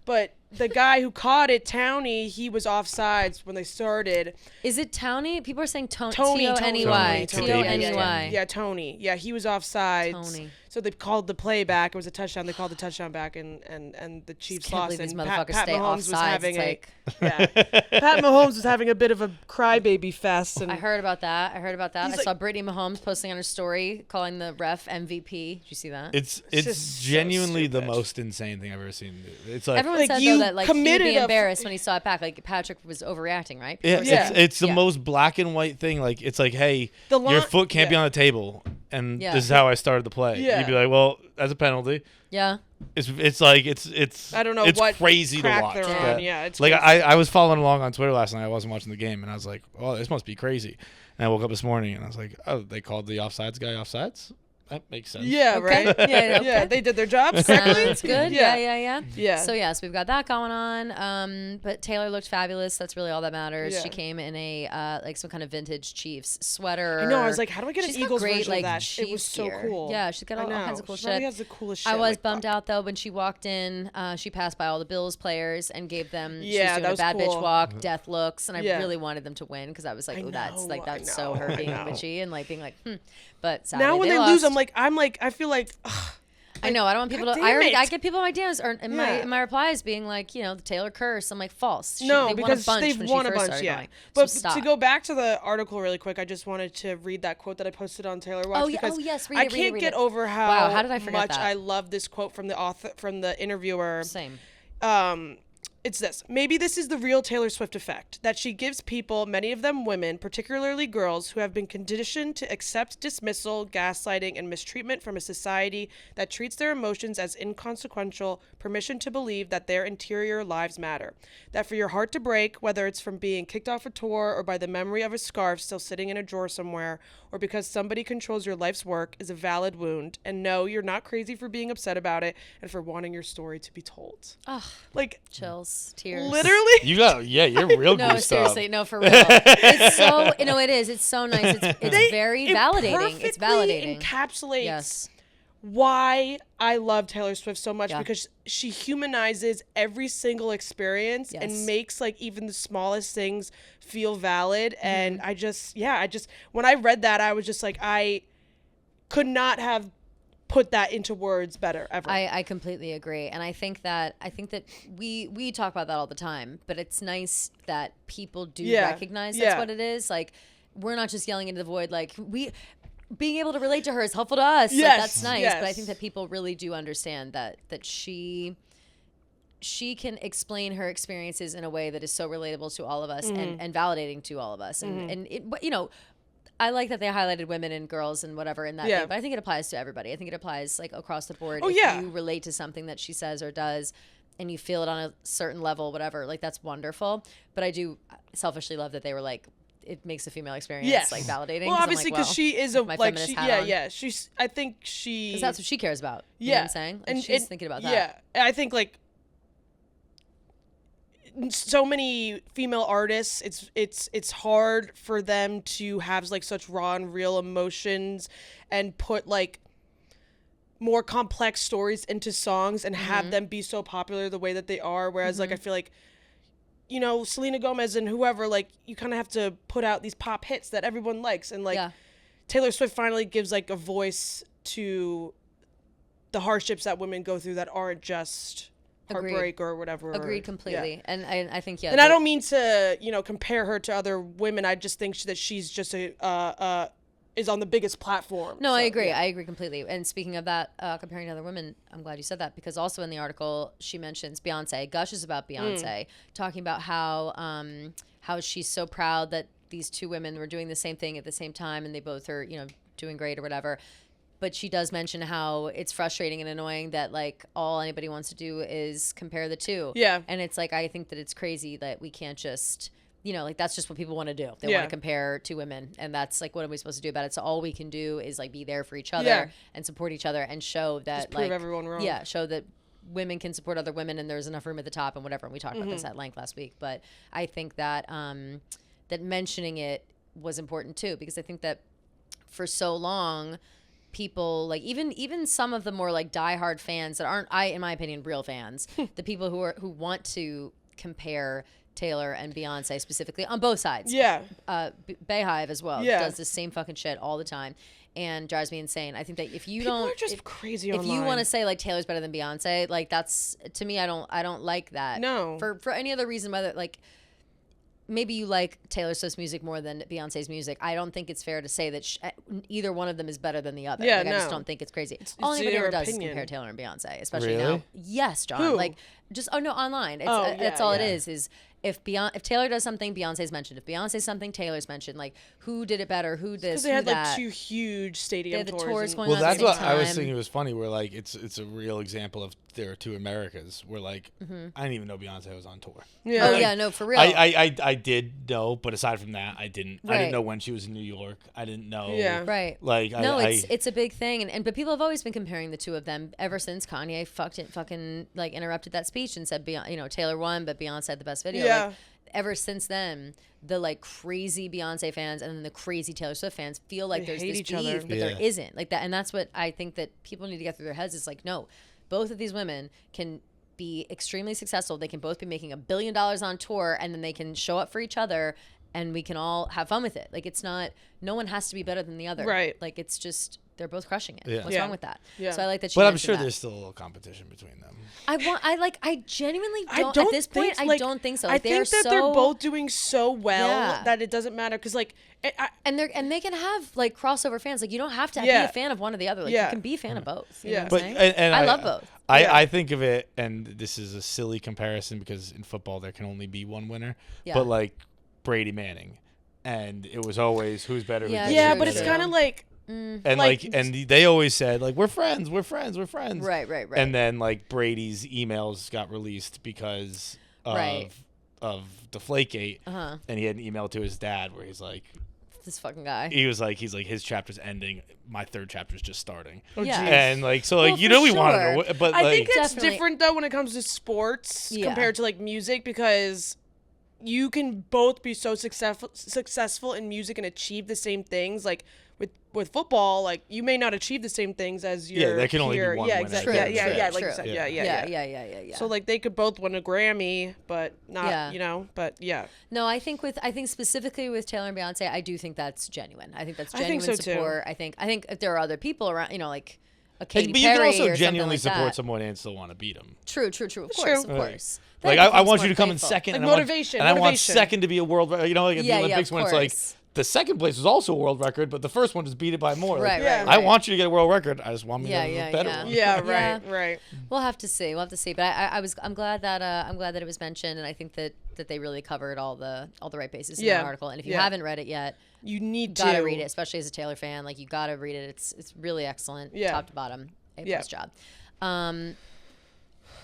but the guy who caught it, Towney, he was offsides when they started. Is it Towney? People are saying Tony. T-O-N-E-Y. T-O-N-E-Y. Yeah, Tony. Yeah, he was offsides. Tony. So they called the play back. It was a touchdown. They called the touchdown back, and the Chiefs lost. These And motherfuckers Pat stay Mahomes was having like... Pat Mahomes was having a bit of a crybaby fest. And I heard about that. I saw Brittany Mahomes posting on her story calling the ref MVP. Did you see that? It's genuinely the most insane thing I've ever seen. It's like everyone said though that like he'd be embarrassed when he saw it back. Like Patrick was overreacting, right? It's the most black and white thing. Like it's like, hey, your foot can't be on the table, and this is how I started the play. You'd be like, well, that's a penalty. Yeah. It's like it's I don't know it's what crazy to watch. It's like crazy. I was following along on Twitter last night. I wasn't watching the game, and I was like, oh, this must be crazy. And I woke up this morning and I was like, oh, they called the offsides guy offsides. That makes sense. Yeah, right. Yeah, they did their job correctly. Sounds good. Yeah. So yes, we've got that going on. But Taylor looked fabulous. That's really all that matters. Yeah. She came in a like some kind of vintage Chiefs sweater. I know. I was like, how do I get she's an Eagles great, version like, of that? Chiefs It was so gear. cool. Yeah, she's got all kinds of cool shit. She has the coolest shit. I was bummed out though when she walked in. She passed by all the Bills players and gave them. She was doing a bad bitch walk, death looks, and I really wanted them to win because I was like, oh, that's so her being bitchy and like being like, But sadly, now when they lose, I'm like, I feel like. I know. I don't want people to. I get people in my DMs or in my replies being like, the Taylor curse. I'm like, false. No, because they've won a bunch. Yeah. But so to go back to the article really quick, I just wanted to read that quote that I posted on Taylor Watch. Yes. I can't get over how how did I forget much that? I love this quote from the author, from the interviewer. Same. It's this. Maybe this is the real Taylor Swift effect, that she gives people, many of them women, particularly girls, who have been conditioned to accept dismissal, gaslighting, and mistreatment from a society that treats their emotions as inconsequential, permission to believe that their interior lives matter. That for your heart to break, whether it's from being kicked off a tour or by the memory of a scarf still sitting in a drawer somewhere, or because somebody controls your life's work, is a valid wound. And no, you're not crazy for being upset about it and for wanting your story to be told. Ugh. Like, chills, tears. Literally. You're real No, goosed seriously, up. no, for real. It's so, it is. It's so nice. It's very validating. It's validating. Encapsulates why I love Taylor Swift so much, because she humanizes every single experience and makes like even the smallest things feel valid. Mm-hmm. And I just when I read that, I was just like, I could not have put that into words better ever. I completely agree. And I think that we talk about that all the time, but it's nice that people do recognize that's what it is. Like, we're not just yelling into the void. Like, being able to relate to her is helpful to us. Yes. Like, that's nice. Yes. But I think that people really do understand that she can explain her experiences in a way that is so relatable to all of us and validating to all of us. And it, I like that they highlighted women and girls and whatever in that thing, but I think it applies to everybody. I think it applies like across the board. If you relate to something that she says or does and you feel it on a certain level, whatever, like, that's wonderful. But I do selfishly love that they were like, it makes the female experience like validating. Well, obviously, because she is a feminist hat on. I think she, because that's what she cares about. You know what I'm saying? Like, she's thinking about that. Yeah, I think like so many female artists, it's hard for them to have like such raw and real emotions and put like more complex stories into songs and have them be so popular the way that they are. Whereas like I feel like, you know, Selena Gomez and whoever, like, you kind of have to put out these pop hits that everyone likes. And like Taylor Swift finally gives like a voice to the hardships that women go through that aren't just heartbreak or whatever. Agreed completely. And I think, and I don't mean to, you know, compare her to other women. I just think that she's just is on the biggest platform. No, so, I agree. I agree completely. And speaking of that, comparing to other women, I'm glad you said that, because also in the article she mentions Beyonce, gushes about Beyonce, talking about how she's so proud that these two women were doing the same thing at the same time and they both are, you know, doing great or whatever. But she does mention how it's frustrating and annoying that like all anybody wants to do is compare the two. Yeah. And it's like, I think that it's crazy that we can't just, you know, like, that's just what people want to do. They want to compare two women, and that's like, what are we supposed to do about it? So all we can do is like be there for each other and support each other and show that just prove everyone wrong. Yeah, show that women can support other women and there's enough room at the top and whatever. And we talked about this at length last week, but I think that that mentioning it was important too, because I think that for so long, people like even some of the more like diehard fans that aren't, in my opinion, real fans, the people who want to compare Taylor and Beyonce specifically on both sides. Yeah. Bayhive as well does the same fucking shit all the time and drives me insane. I think that if you people are just crazy online. If you want to say like Taylor's better than Beyonce, like, that's, to me, I don't like that. No. For any other reason, whether like maybe you like Taylor Swift's music more than Beyonce's music, I don't think it's fair to say that either one of them is better than the other. Yeah, like, I just don't think it's crazy. All anybody ever does is compare Taylor and Beyonce, especially now. Yes, John. Who? Like, just online. That's all it is if Taylor does something, Beyonce's mentioned. If Beyonce's something, Taylor's mentioned. Like, who did it better? Who this? Because they had like two huge stadium tours going on. Well, that's what I was thinking was funny. Where like it's a real example of there are two Americas. Where like I didn't even know Beyonce was on tour. Yeah. Oh yeah, no, for real. I did know, but aside from that, I didn't. Right. I didn't know when she was in New York. I didn't know. Yeah. Right. Like it's a big thing, but people have always been comparing the two of them ever since Kanye fucking like interrupted that speech and said, Taylor won, but Beyonce had the best video. Yeah. Like, ever since then, the like crazy Beyonce fans and then the crazy Taylor Swift fans feel like there's this beef, but there isn't. Like that, and that's what I think that people need to get through their heads. Is like, no, both of these women can be extremely successful. They can both be making $1 billion on tour, and then they can show up for each other, and we can all have fun with it. Like, it's not, no one has to be better than the other. Right. Like, it's just they're both crushing it. Yeah. What's wrong with that? Yeah. So I like that she But I'm mentioned sure that. there's still a little competition between them. I genuinely don't at this point, I don't think so. I think that they're both doing so well Yeah. that it doesn't matter, because like and they can have like crossover fans. Like you don't have to be a fan of one or the other. Like you can be a fan of both. You know what I'm saying? And I love both. I think of it, and this is a silly comparison because in football there can only be one winner. Yeah. But like Brady Manning, and it was always who's better. Yeah, who's yeah, better, but it's better. kind of like And and they always said like we're friends. Right. And then like Brady's emails got released because of Deflategate, and he had an email to his dad where he's like, this fucking guy. he's like his chapter's ending, my third chapter's just starting. Oh, Yeah. geez. And like so like Well, you know for we wanted sure. to, but I like think that's Definitely. different though when it comes to sports Yeah. compared to like music, because you can both be so successful in music and achieve the same things. Like with football, like you may not achieve the same things as your there can only be peer. one Yeah, winner. exactly. True, Yeah, like true. you said. Yeah. Yeah. Yeah. So like they could both win a Grammy, but not, Yeah. you know, but yeah. No, I think specifically with Taylor and Beyonce, I do think that's genuine. I think that's I think genuine so, too. support. I think if there are other people around, you know, like a Katy but you Perry can or also something genuinely like support that. someone and still want to beat them. True. Of True. course, of course. That Like I becomes want more you to come in playful. second, Like and motivation, I want motivation. second to be a world, you know, like at the Yeah, Olympics of when it's like course. the second place was also a world record, but the first one just beat it by more. Right, Yeah. right. I want you to get a world record. I just want me to have Yeah, a better yeah. one. Yeah, Yeah. right. We'll have to see. But I'm glad that it was mentioned, and I think that they really covered all the right bases in Yeah. the article. And if you Yeah. haven't read it yet, You need you gotta to read it, especially as a Taylor fan. Like you gotta read it. It's really excellent, Yeah. top to bottom. A+ Yeah. job.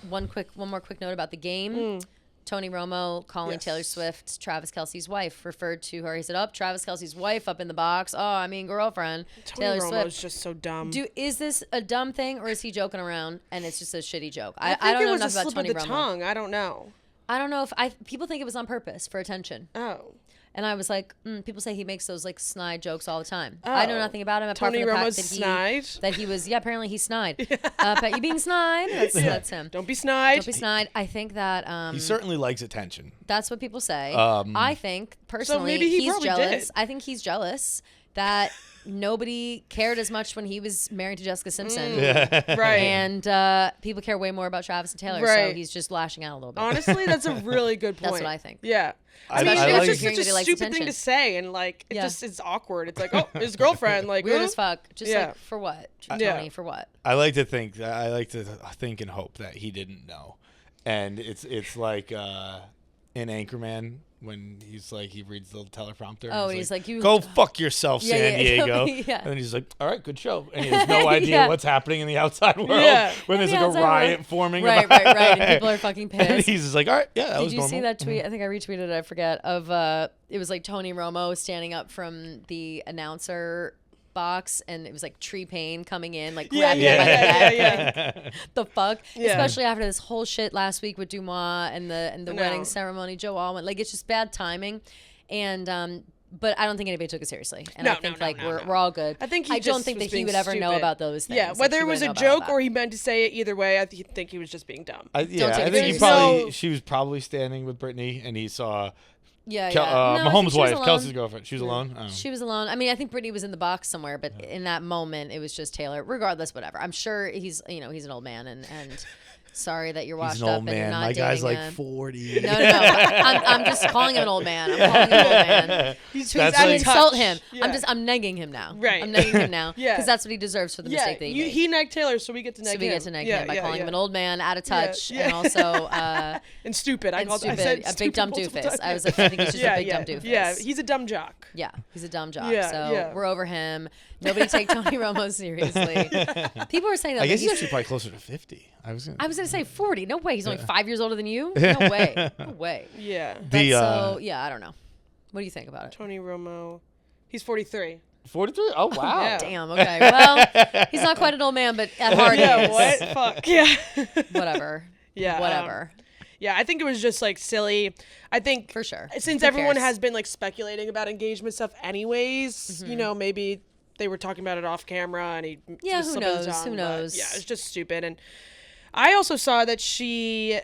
One more quick note about the game. Tony Romo calling Yes. Taylor Swift Travis Kelce's wife, referred to her. He said, Travis Kelce's wife up in the box. Oh, I mean, girlfriend. Tony Taylor Romo is Swift. just so dumb. Is this a dumb thing, or is he joking around and it's just a shitty joke? I I think don't it know was a enough about slip Tony of the Romo. tongue. I don't know. I don't know if people think it was on purpose for attention. Oh. And I was like, people say he makes those like snide jokes all the time. I know Oh. nothing about him apart Tony from the Romo's fact snide? that he was, apparently he's snide. But you being snide, that's him. Don't be snide. Don't be snide. I think that He certainly likes attention. that's what people say. Um, I think personally maybe he he's probably jealous. did. I think he's jealous that nobody cared as much when he was married to Jessica Simpson. Right. And people care way more about Travis and Taylor, so Right. he's just lashing out a little bit. Honestly, that's a really good point. That's what I think. Yeah. I I mean, like it's just hearing such that he a likes stupid thing attention. to say, and like Yeah. it's awkward. It's like, oh, his girlfriend, like Weird huh? as fuck. Just Yeah. like, for what? Tony, Yeah. for what? I like to think and hope that he didn't know, and it's like in Anchorman when he's like he reads the teleprompter. Oh, and he's like, you go fuck yourself, Yeah, San yeah. Diego. Yeah. And then he's like, all right, good show, and he has no idea Yeah. what's happening in the outside world Yeah. when there's In like the a outside riot world. forming. Right. And people are fucking And pissed. he's just like, all right, yeah, that Did was you see normal. that tweet? I think I retweeted it. I forget. Of it was like Tony Romo standing up from the announcer box, and it was like Tree Payne coming in, like Yeah, grabbing him by the neck. yeah. The fuck, Yeah. especially after this whole shit last week with Dumois and the No. wedding ceremony. Joe Alwyn, like it's just bad timing, and but I don't think anybody took it seriously, and I No, think no, like no, we're no. all good. I think I he don't just think was that he being would ever know stupid. about those things. Yeah, Like, whether he it was a wouldn't know about joke all or that. he meant to say it, either way, I think he was just being dumb. I take think it he seriously. probably No- she was probably standing with Brittany, and he saw Yeah, No, I think Mahomes' she was wife, alone. Kelsey's girlfriend. She was alone. Oh. She was alone. I mean, I think Brittany was in the box somewhere, but in that moment, it was just Taylor. Regardless, whatever. I'm sure he's an old man, and sorry that you're washed He's an up old and you're man. not My dating guy's like a- 40. No. I'm just calling him an old man. I'm calling him an old man. He's That's out like- of Insult touch. him. Yeah. I'm negging him now. Right. I'm negging him now. Yeah. Because that's what he deserves for the Yeah, mistake that he made. he negged Taylor, so we get to neg So we him. get to neg Yeah, him by yeah, calling yeah. him an old man, out of touch, Yeah. and also and stupid. I and called. I stupid, said a big stupid dumb multiple doofus. times. I was like, I think he's just a big dumb doofus. Yeah, he's a dumb jock. Yeah, he's a dumb jock. Yeah, so yeah. we're over him. Nobody take Tony Romo seriously. People were saying that. I guess like, he's actually probably closer to 50. I was gonna say 40. No way. He's only 5 years older than you. No way. No way. Yeah. The, So yeah, I don't know. What do you think about it? Tony Romo, he's 43. 43? Oh, wow. Yeah. Damn. Okay. Well, he's not quite an old man, but at heart he Yeah. is. What? Fuck. Yeah. Whatever. Yeah. Whatever. Yeah, I think it was just like silly. I think For sure. since Who everyone cares? has been like speculating about engagement stuff anyways, Mm-hmm. you know, maybe they were talking about it off camera and he Yeah, was who slipping his knows? tongue, Who but knows? Yeah, it's just stupid. And I also saw that she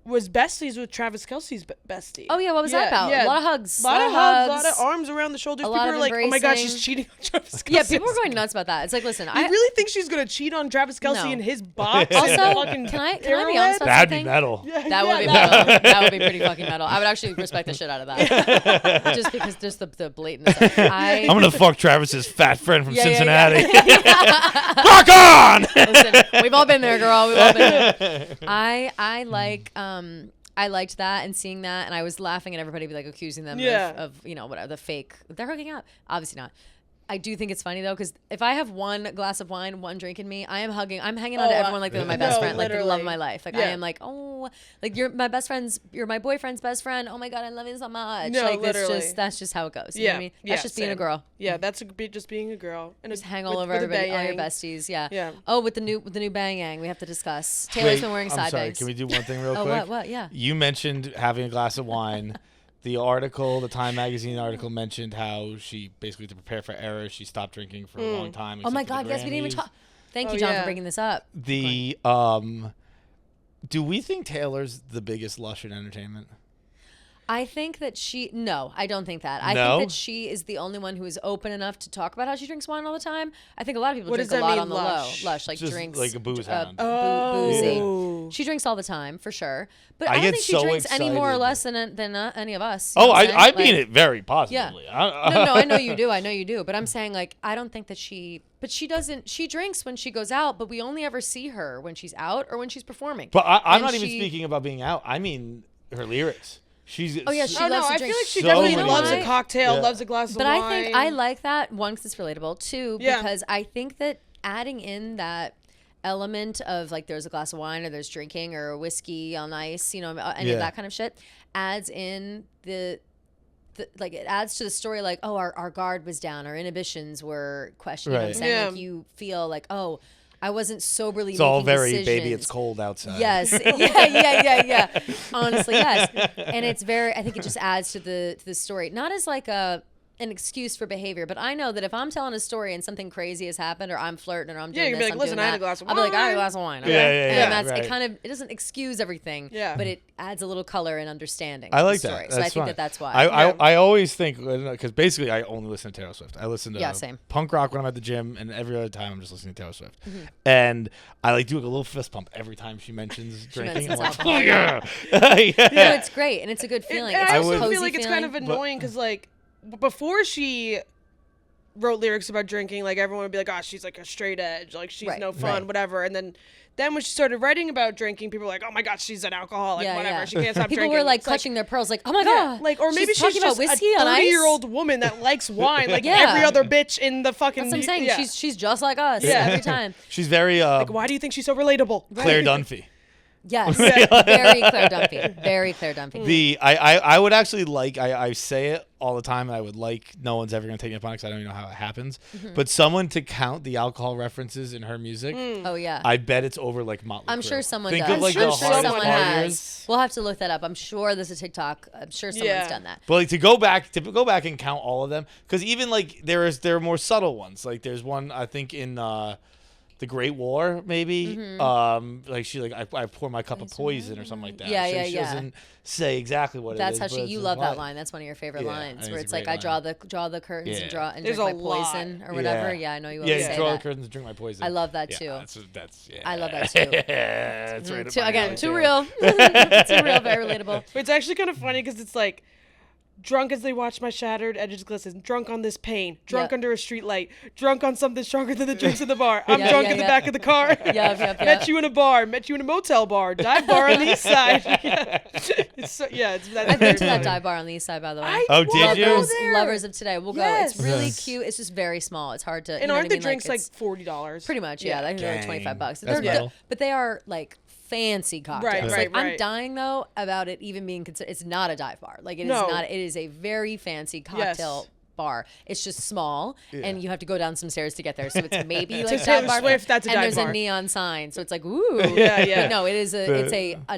was besties with Travis Kelce's bestie. Oh yeah, what was that about? A lot of hugs. A lot of hugs, a lot of arms around the shoulders. People were like, "Oh my god, she's cheating on Travis Kelce." Yeah, people were going nuts about that. It's like, listen, I really think she's gonna cheat on Travis Kelce in his box. Also, can I be honest about That'd something? be metal. That would be metal. That would be pretty fucking metal. I would actually respect the shit out of that. Just because just the blatantness. I'm gonna fuck Travis's fat friend from Cincinnati. Yeah. Rock on! Listen, we've all been there, girl. We've all been there. I liked that and seeing that, and I was laughing at everybody like accusing them of whatever, the fake. They're hooking up. Obviously not. I do think it's funny though, because if I have one glass of wine, one drink in me, I'm hanging on to everyone like they're my best friend, like the love of my life. Like I am like, oh, like you're my boyfriend's best friend. Oh my god, I love you so much. No, like literally. that's just how it goes. You know what I mean? That's just being a girl. Yeah, that's just being a girl. And just hang all over everybody, all your besties. Yeah. Yeah. Oh, with the new bayang, we have to discuss. Taylor's been wearing side bangs. Can we do one thing real quick? What? Yeah. You mentioned having a glass of wine. The Time magazine article mentioned how she basically, to prepare for errors, she stopped drinking for a long time. Oh my god, yes, we didn't even talk. Thank you, John, for bringing this up. Do we think Taylor's the biggest lush in entertainment? I think that I don't think that. I think that she is the only one who is open enough to talk about how she drinks wine all the time. I think a lot of people drink a lot on the low. Lush, like just drinks. Like a booze hound. Boozy. She drinks all the time, for sure. But I don't think she drinks any more or less than any of us. I mean it very positively. Yeah. No, I know you do. But I'm saying, like, I don't think that but she doesn't. She drinks when she goes out, but we only ever see her when she's out or when she's performing. But I'm not even speaking about being out. I mean her lyrics. She loves to drink. I feel like she definitely loves a cocktail, loves a glass of wine. But I think I like that, one, because it's relatable, two, because I think that adding in that element of, like, there's a glass of wine or there's drinking or whiskey on ice, any of that kind of shit, adds in it adds to the story, like, oh, our guard was down, our inhibitions were questioned. You know what I'm saying? Like, you feel like, oh, I wasn't soberly It's all very decisions. baby, it's cold outside. Yes. Yeah. Honestly, yes. And it's I think it just adds to the story. Not as like an excuse for behavior, but I know that if I'm telling a story and something crazy has happened, or I'm flirting, or I'm doing this, like, listen, I had a glass of wine. I'll be like, I had a glass of wine. Okay? Yeah. It doesn't excuse everything, but it adds a little color and understanding. I like to the story. that. So I think that's why. I always think, because basically I only listen to Taylor Swift. I listen to same. punk rock when I'm at the gym, and every other time I'm just listening to Taylor Swift. Mm-hmm. And I like do like a little fist pump every time she mentions drinking. I'm like, oh yeah. No, it's great, and it's a good feeling. I also feel like it's kind of annoying because, like, before she wrote lyrics about drinking, like, everyone would be like, oh, she's like a straight edge, like, she's no fun, whatever. And then when she started writing about drinking, people were like, oh my god, she's an alcoholic, whatever. She can't stop drinking. People were like clutching their pearls, like, oh my god. Like, or maybe she's just whiskey a on ice? 30-year-old woman that likes wine, like every other bitch in the fucking. That's what I'm saying. She's just like us every time. She's very like, why do you think she's so relatable? Claire Dunphy. Yes, very Claire Dunphy. Very Claire Dunphy. I would actually like, I say it all the time, and I would like, no one's ever going to take me up on it because I don't even know how it happens, but someone to count the alcohol references in her music. Oh, yeah. I bet it's over like Motley Crue. I'm sure someone does. Think of like I'm the sure hardest someone has. We'll have to look that up. I'm sure there's a TikTok. I'm sure someone's done that. But like to go back and count all of them, because even like there are more subtle ones. Like there's one, I think, in the Great War, maybe. Like she like I pour my cup of poison or something like that. She doesn't say exactly what That's it is. That's how you love that line. That's one of your favorite lines, where it's like, I draw the curtains and drink my poison or whatever. Yeah, I know you always say that. Draw the curtains and drink my poison. I love that too. That's I love that too. That's right. Again, too real. Too real, very relatable. But it's actually kind of funny because it's like, drunk as they watch my shattered edges glisten, drunk on this pain, drunk under a street light, drunk on something stronger than the drinks in the bar. I'm drunk in the back of the car. Met you in a bar, met you in a motel bar, dive bar on the east side. I've been to that dive bar on the east side, by the way. Did you? Lovers of today. We'll go. It's really cute. It's just very small. It's hard to. And aren't the drinks like $40? Pretty much, yeah. I think they're $25. They're good, but they are like fancy cocktails. Right. I'm dying though about it even being considered. It's not a dive bar. Like it is not. It is a very fancy cocktail bar. It's just small, and you have to go down some stairs to get there. So it's maybe like Taylor Swift. That's a dive bar. And there's a neon sign, so it's like ooh. But no, it is an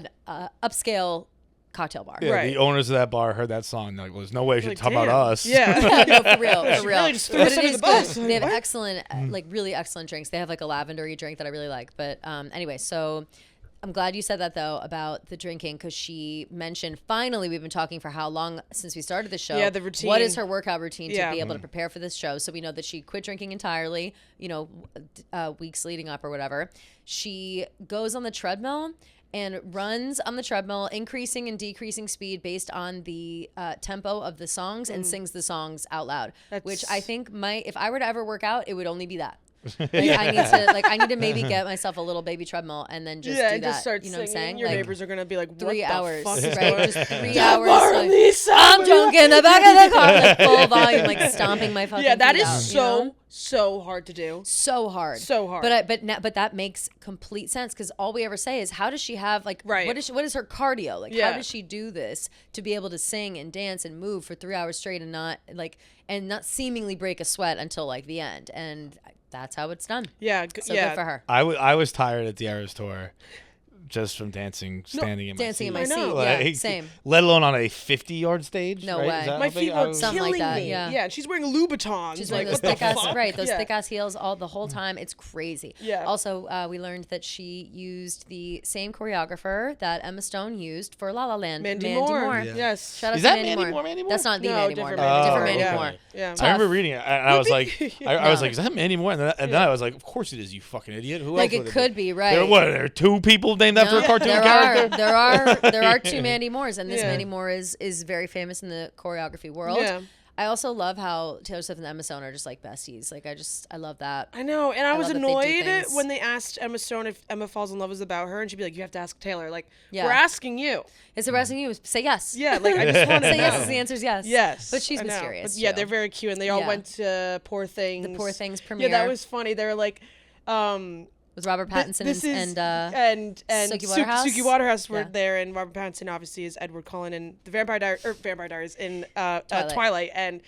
upscale cocktail bar. Yeah, the owners of that bar heard that song. Like, well, there's no way you should talk about us. Yeah, no, for real. Really just threw us under the bus. They have excellent, like really excellent drinks. They have like a lavendery drink that I really like. But anyway, so I'm glad you said that though about the drinking, because she mentioned finally we've been talking for how long since we started the show. Yeah, the routine. What is her workout routine Yeah. to be able to prepare for this show? So we know that she quit drinking entirely, weeks leading up or whatever. She goes on the treadmill and runs on the treadmill, increasing and decreasing speed based on the tempo of the songs, and sings the songs out loud. Which I think if I were to ever work out, it would only be that. I need to maybe get myself a little baby treadmill and then just do that. Just start you know what I'm saying? Your neighbors are gonna be like, what 3 hours, the fuck? right? Just 3 hours. I'm drunk in the back of the car, like full volume, like stomping my fucking that feet is out, so hard to do. So hard. But that makes complete sense, because all we ever say is, how does she have what is her cardio? Like how does she do this to be able to sing and dance and move for 3 hours straight and not seemingly break a sweat until the end? And that's how it's done. Yeah, so good for her. I was tired at the Eras tour just from dancing, standing in my seat. In my seat. Yeah, same. Let alone on a 50-yard stage. No right? way. My feet were killing that, me. yeah. Yeah, she's wearing Louboutins. She's wearing those thick ass heels the whole time. It's crazy. Yeah. Also, we learned that she used the same choreographer that Emma Stone used for La La Land. Mandy Moore. Yeah. Yes. Shout out Is to that Mandy Moore? Mandy Moore? That's not the Mandy Moore. different Mandy Moore. Yeah. I remember reading it, and I was like, I was like, is that Mandy Moore? And then I was like, of course it is, you fucking idiot. Who else? It could be, right? There are two people named after a cartoon character? There are two Mandy Moores, and this Mandy Moore is very famous in the choreography world. Yeah. I also love how Taylor Swift and Emma Stone are just besties. I love that. I know, and I was love that they do annoyed things. when they asked Emma Stone if Emma Falls in Love was about her, and she'd be like, "You have to ask Taylor." Yeah. We're asking you. We're asking you. Say yes. Yeah, I just want to say know. yes. The answer's yes. Yes, but she's I know. mysterious. But, they're very cute, and they all went to Poor Things. The Poor Things premiere. Yeah, that was funny. They were like, with Robert Pattinson and Suki Waterhouse were there, and Robert Pattinson obviously is Edward Cullen in the Vampire Diaries in Twilight, and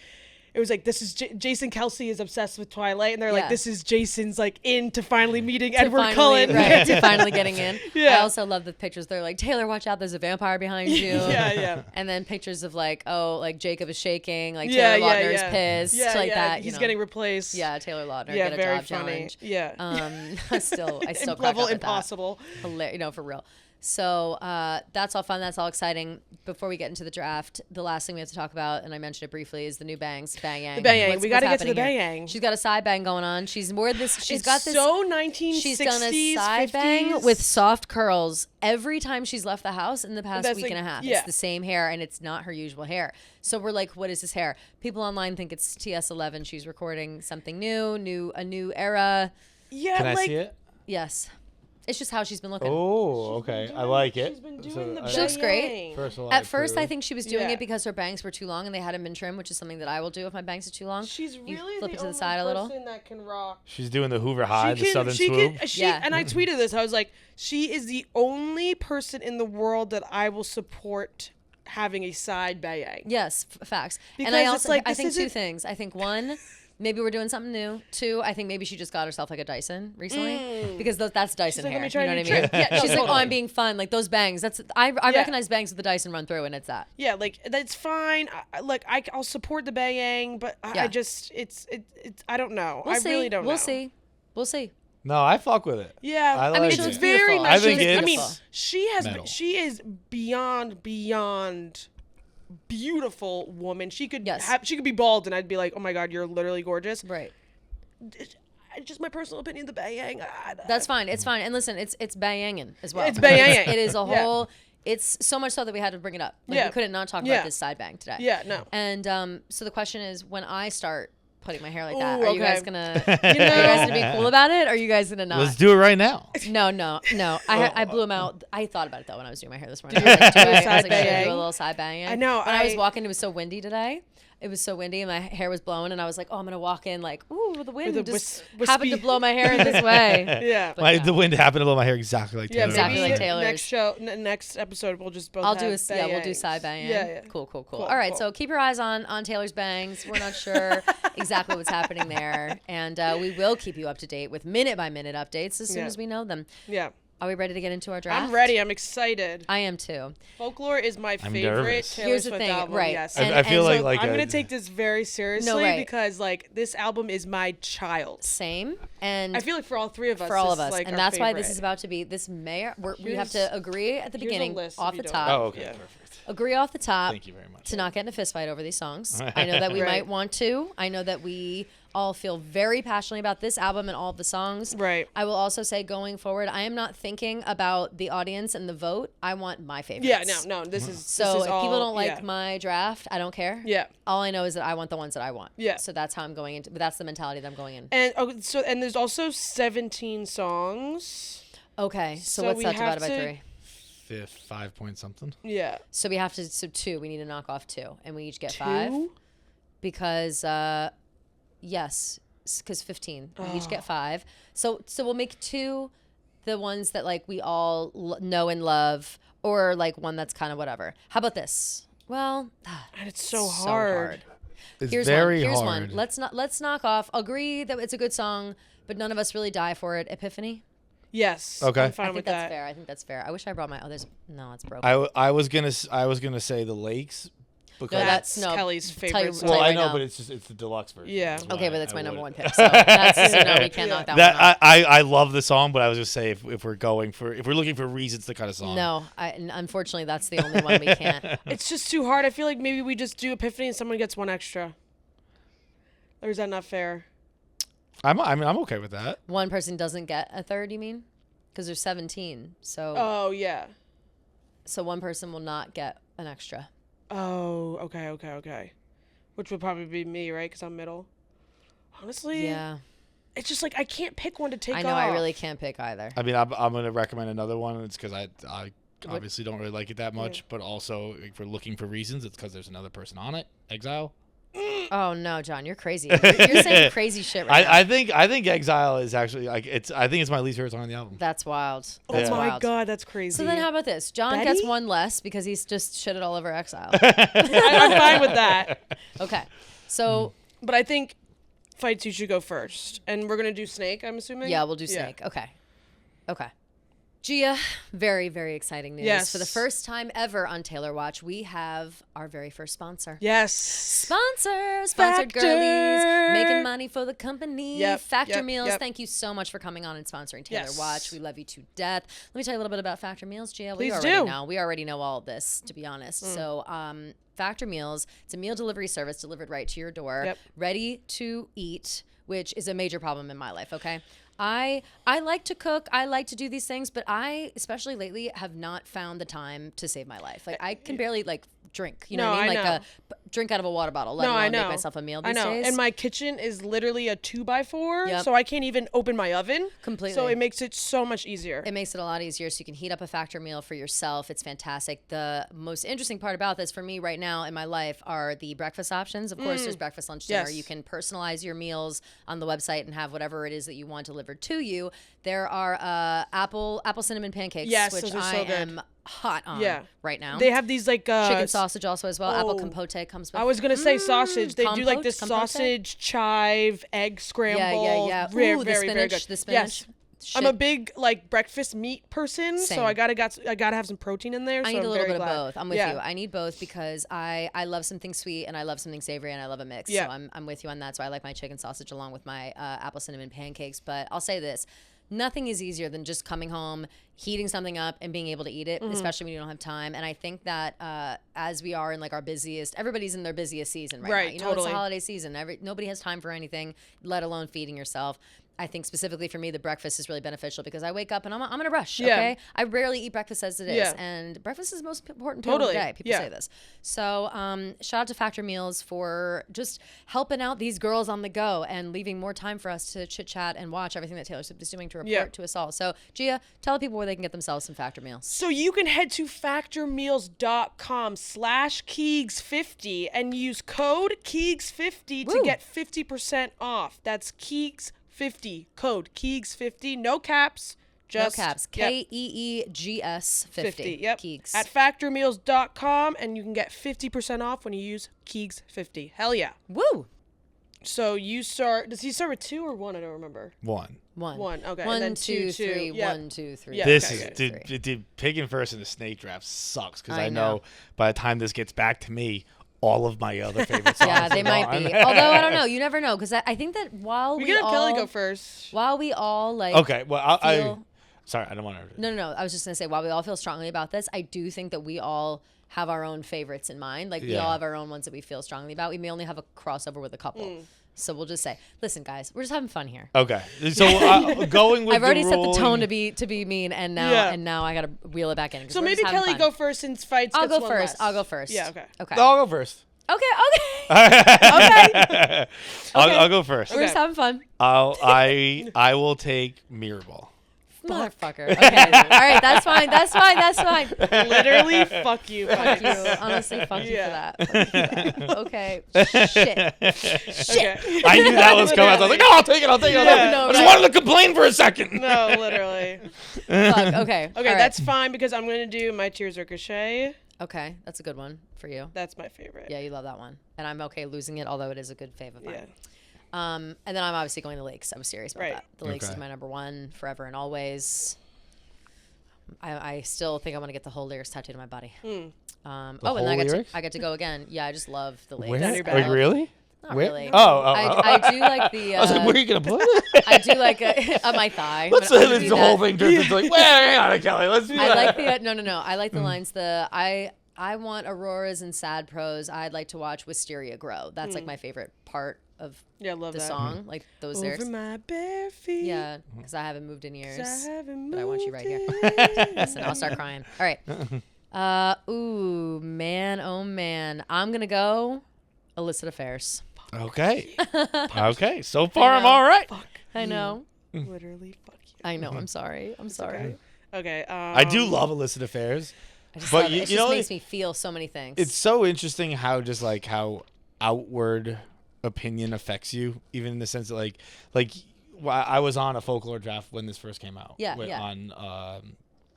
it was like, this is Jason Kelce is obsessed with Twilight, and they're like, this is Jason's into finally meeting Edward Cullen, right? To finally getting in. Yeah. I also love the pictures. They're like, Taylor, watch out, there's a vampire behind you. Yeah. And then pictures of Jacob is shaking, Taylor Lautner's pissed, that. He's getting replaced. Yeah, Taylor Lautner. Yeah, get a very job funny. challenge. Yeah. I still crack level up at impossible. That. For real. So that's all fun. That's all exciting. Before we get into the draft, the last thing we have to talk about, and I mentioned it briefly, is the new bangs. Bayang. The bayang. We got to get to the bayang. She's got a side bang going on. She's more this. She's got this. So 1960s. She's done a side 50s. bang with soft curls every time she's left the house in the past week and a half. Yeah. It's the same hair, and it's not her usual hair. So we're like, what is this hair? People online think it's TS11. She's recording something new, a new era. Yeah. Can I see it? Yes. It's just how she's been looking. Oh, okay. I like it. She's been doing the she looks great. Personal At first, I think she was doing it because her bangs were too long and they hadn't been trimmed, which is something that I will do if my bangs are too long. She's really flip the it to the only side a little. person that can rock. She's doing the Hoover High, the Southern Swoop. And I tweeted this. I was like, she is the only person in the world that I will support having a side bayang. Yes, facts. Because and I also it's I think two things. I think one, maybe we're doing something new. Two, I think maybe she just got herself a Dyson recently because that's Dyson hair. Like, you know what I mean? Yeah, she's totally. like, oh, I'm being fun. Like those bangs. I recognize bangs with the Dyson run through, and it's that. Yeah, that's fine. I'll support the bayang, but I just it's I don't know. We'll really don't know. We'll see. No, I fuck with it. Yeah, I like it's it. very Beautiful. nice. I think She is beyond beautiful woman. She could she could be bald, and I'd be like, oh my god, you're literally gorgeous. Right. Just my personal opinion. The bayang. That's fine. It's fine. And listen, it's bayangin' as well. It's bayangin'. It is a whole. It's so much so that we had to bring it up. We couldn't not talk about this side bang today. Yeah, no. And so the question is, when I start putting my hair like that, Ooh, are you guys gonna? Are you guys gonna be cool about it? Or are you guys gonna not? Let's do it right now. No. I blew them out. I thought about it though when I was doing my hair this morning. I was like, should I do a little side bang? I know. When I was walking, it was so windy today. It was so windy and my hair was blowing, and I was like, oh, I'm gonna walk in like, ooh, the wind just happened to blow my hair in this way. Yeah. But the wind happened to blow my hair exactly like Taylor. exactly like Taylor's. Next episode, we'll just both. We'll do side bang. Yeah. Cool. All right, so keep your eyes on Taylor's bangs. We're not sure exactly what's happening there, and we will keep you up to date with minute by minute updates as soon as we know them. Yeah. Are we ready to get into our draft? I'm ready. I'm excited. I am too. Folklore is my favorite nervous. Taylor Here's the Swift thing, album. right. Yes. I feel and like I'm going to take this very seriously right. because, like, this album is my child. Same. And I feel like for all three of us. for all this of us. is, like, and our that's why favorite. this is about to be, we have Here's- to agree at the here's a beginning, list off if the you top. don't- Oh, okay, Yeah. perfect. Agree off the top. Thank you very much. To not get in a fist fight over these songs. I know that we Right. might want to. I know that we all feel very passionately about this album and all of the songs. Right. I will also say going forward, I am not thinking about the audience and the vote. I want my favorites. Yeah, no, this is So this is if all, people don't like yeah. my draft, I don't care. Yeah. All I know is that I want the ones that I want. Yeah. So that's how I'm going into. But that's the mentality that I'm going in. And and there's also 17 songs. Okay. So So what's we that have divided by to- 3? 5 point something. Yeah. So we have to. So 2. We need to knock off 2, and we each get 2? 5 because yes, because 15. We each get 5. So we'll make 2 the ones that like we all know and love, or like one that's kind of whatever. How about this? Well, And it's so hard. It's Here's very one. Here's hard. one. Let's knock off. Agree that it's a good song, but none of us really die for it. Epiphany. Yes. Okay. I'm fine I with think that's that. fair. I think that's fair. I wish I brought my. Oh, there's no. It's broken. I was gonna say the Lakes because No, That's no. Kelly's Tell you- favorite song. well, you I right know, now. but it's the deluxe version. Yeah. That's why Okay, but that's I my number would- one pick. So that's so no, we can't knock that one off. I love the song, but I was just say if we're looking for reasons to cut a song. No, unfortunately, that's the only one we can't. It's just too hard. I feel like maybe we just do Epiphany and someone gets one extra. Or is that not fair? I'm okay with that. One person doesn't get a third. You mean? Because there's 17. So Oh, yeah. so one person will not get an extra. Oh, okay. Which would probably be me, right? Because I'm middle. Honestly, Yeah, it's just like I can't pick one to take I know. off. I really can't pick either. I mean, I'm gonna recommend another one. It's because I obviously don't really like it that much, but also if we're looking for reasons, it's because there's another person on it. Exile. Oh no, John, you're crazy. You're saying crazy shit right now. I think Exile is actually like I think it's my least favorite song on the album. That's wild. Oh That's my wild. God, that's crazy. So then, how about this? John Betty? gets one less because he's just shit it all over Exile. I'm fine with that. Okay, so But I think fights you should go first, and we're gonna do Snake. I'm assuming. yeah, we'll do Snake. Okay. Gia, very, very exciting news. Yes. For the first time ever on Taylor Watch, we have our very first sponsor. Yes. Sponsored Factor. girlies, making money for the company. Yep, Factor yep, Meals, yep. thank you so much for coming on and sponsoring Taylor Yes. Watch. We love you to death. Let me tell you a little bit about Factor Meals, Gia. Please We already know all of this, to be honest. So, Factor Meals, it's a meal delivery service delivered right to your door, Yep. ready to eat, which is a major problem in my life, okay? I like to cook. I like to do these things, but I, especially lately, have not found the time to save my life. Like I can barely like drink. You know No, what I mean? I Like know. drink out of a water bottle. Let No, I alone know. make myself a meal I these know. days. And my kitchen is literally a 2x4, Yep. so I can't even open my oven. Completely. So it makes it so much easier. It makes it a lot easier, so you can heat up a Factor meal for yourself. It's fantastic. The most interesting part about this for me right now in my life are the breakfast options. Of course, there's breakfast, lunch, dinner. Yes. You can personalize your meals on the website and have whatever it is that you want delivered to you. There are apple cinnamon pancakes, Yes, which those are I so good. am hot on Yeah. right now. They have these like chicken sausage also as well. Apple oh. compote comes with. I was gonna say sausage. They do like Compote? this Compote? sausage, chive, egg scramble. Yeah. Very, Ooh, the very, very spinach. good. The spinach. Yes. I'm a Shit. big like breakfast meat person, Same. so I gotta have some protein in there. I so need I'm a little very bit glad. of both. I'm with Yeah. you. I need both because I love something sweet and I love something savory and I love a mix. Yeah. So I'm with you on that. So I like my chicken sausage along with my apple cinnamon pancakes. But I'll say this. Nothing is easier than just coming home, heating something up, and being able to eat it, Mm-hmm. especially when you don't have time. And I think that as we are in like our busiest, everybody's in their busiest season right now. Right, You know, totally. it's the holiday season. Nobody has time for anything, let alone feeding yourself. I think specifically for me, the breakfast is really beneficial because I wake up and I'm in a rush. Yeah. Okay, I rarely eat breakfast as it is, Yeah. and breakfast is the most important meal of the Totally. day. People Yeah. say this. So shout out to Factor Meals for just helping out these girls on the go and leaving more time for us to chit chat and watch everything that Taylor Swift is doing to report Yeah. to us all. So Gia, tell the people where they can get themselves some Factor Meals. So you can head to factormeals.com/Keegs50 and use code Keegs50 to Woo. get 50% off. That's Keegs50, code Keegs50, no caps, just No caps. yep, KEEGS 50. Yep. Keegs. At factormeals.com, and you can get 50% off when you use Keegs50. Hell yeah. Woo. So you start. Does he start with 2 or 1? I don't remember. One. Okay. One, and then 2, 3. Yeah. 1, 2, 3. Yeah, This okay, is dude, picking first in the snake draft sucks because I I know by the time this gets back to me, all of my other favorite songs. Yeah, they are might gone. be. Although I don't know. You never know because I think that while We we can have all Kelly go first. while we all like Okay, well, feel, sorry, I don't want to. No. I was just gonna say while we all feel strongly about this, I do think that we all have our own favorites in mind. Like we all have our own ones that we feel strongly about. We may only have a crossover with a couple. So we'll just say, listen, guys, we're just having fun here. Okay, so going with I've already the set the tone ruling- to be mean, and now I gotta wheel it back in. So maybe Kelly go first since fights. I'll gets go one first. less. I'll go first. Yeah. Okay. Okay. No, I'll go first. Okay. I'll go first. We're just having fun. I will take Mirrorball. Motherfucker. Okay. All right. That's fine. Literally, fuck you. Fuck you. Honestly, fuck you for that. Fuck you for that. Okay. Shit. Okay. I knew that was coming. I was like, no, I'll take it. No, I just wanted to complain for a second. No, literally. Fuck. Okay. Okay, that's fine because I'm gonna do My Tears Ricochet. Okay. That's a good one for you. That's my favorite. Yeah, you love that one, and I'm okay losing it, although it is a good fave of mine. Yeah. And then I'm obviously going to Lakes. I was serious about Right. that. The Lakes is my number one, forever and always. I still think I want to get the whole lyrics tattooed on my body. And then I get to go again. Yeah, I just love the Lakes. Where? Are you really? Not Where? really. Oh. I do like the. I was like, where are you gonna put it? I do like on my thigh. Let's I'm say gonna this do whole that. thing turns into like, well, hang on, Kelly. Let's do I that. like the no. I like the lines. I want auroras and sad prose. I'd like to watch wisteria grow. That's like my favorite part of Love the that. like like those Over lyrics. my bare feet. Yeah, because I haven't moved in years. But I want you right here. Listen, I'll start crying. All right. Ooh, man, oh man. I'm gonna go illicit affairs. Okay. Okay. So far, I'm all right. I know. Literally, fuck you. I know. I'm sorry. I'm sorry. Okay. I do love illicit affairs. I just But love it. you It just know, makes me feel so many things. It's so interesting how just like how outward opinion affects you, even in the sense that like I was on a Folklore draft when this first came out. Yeah. On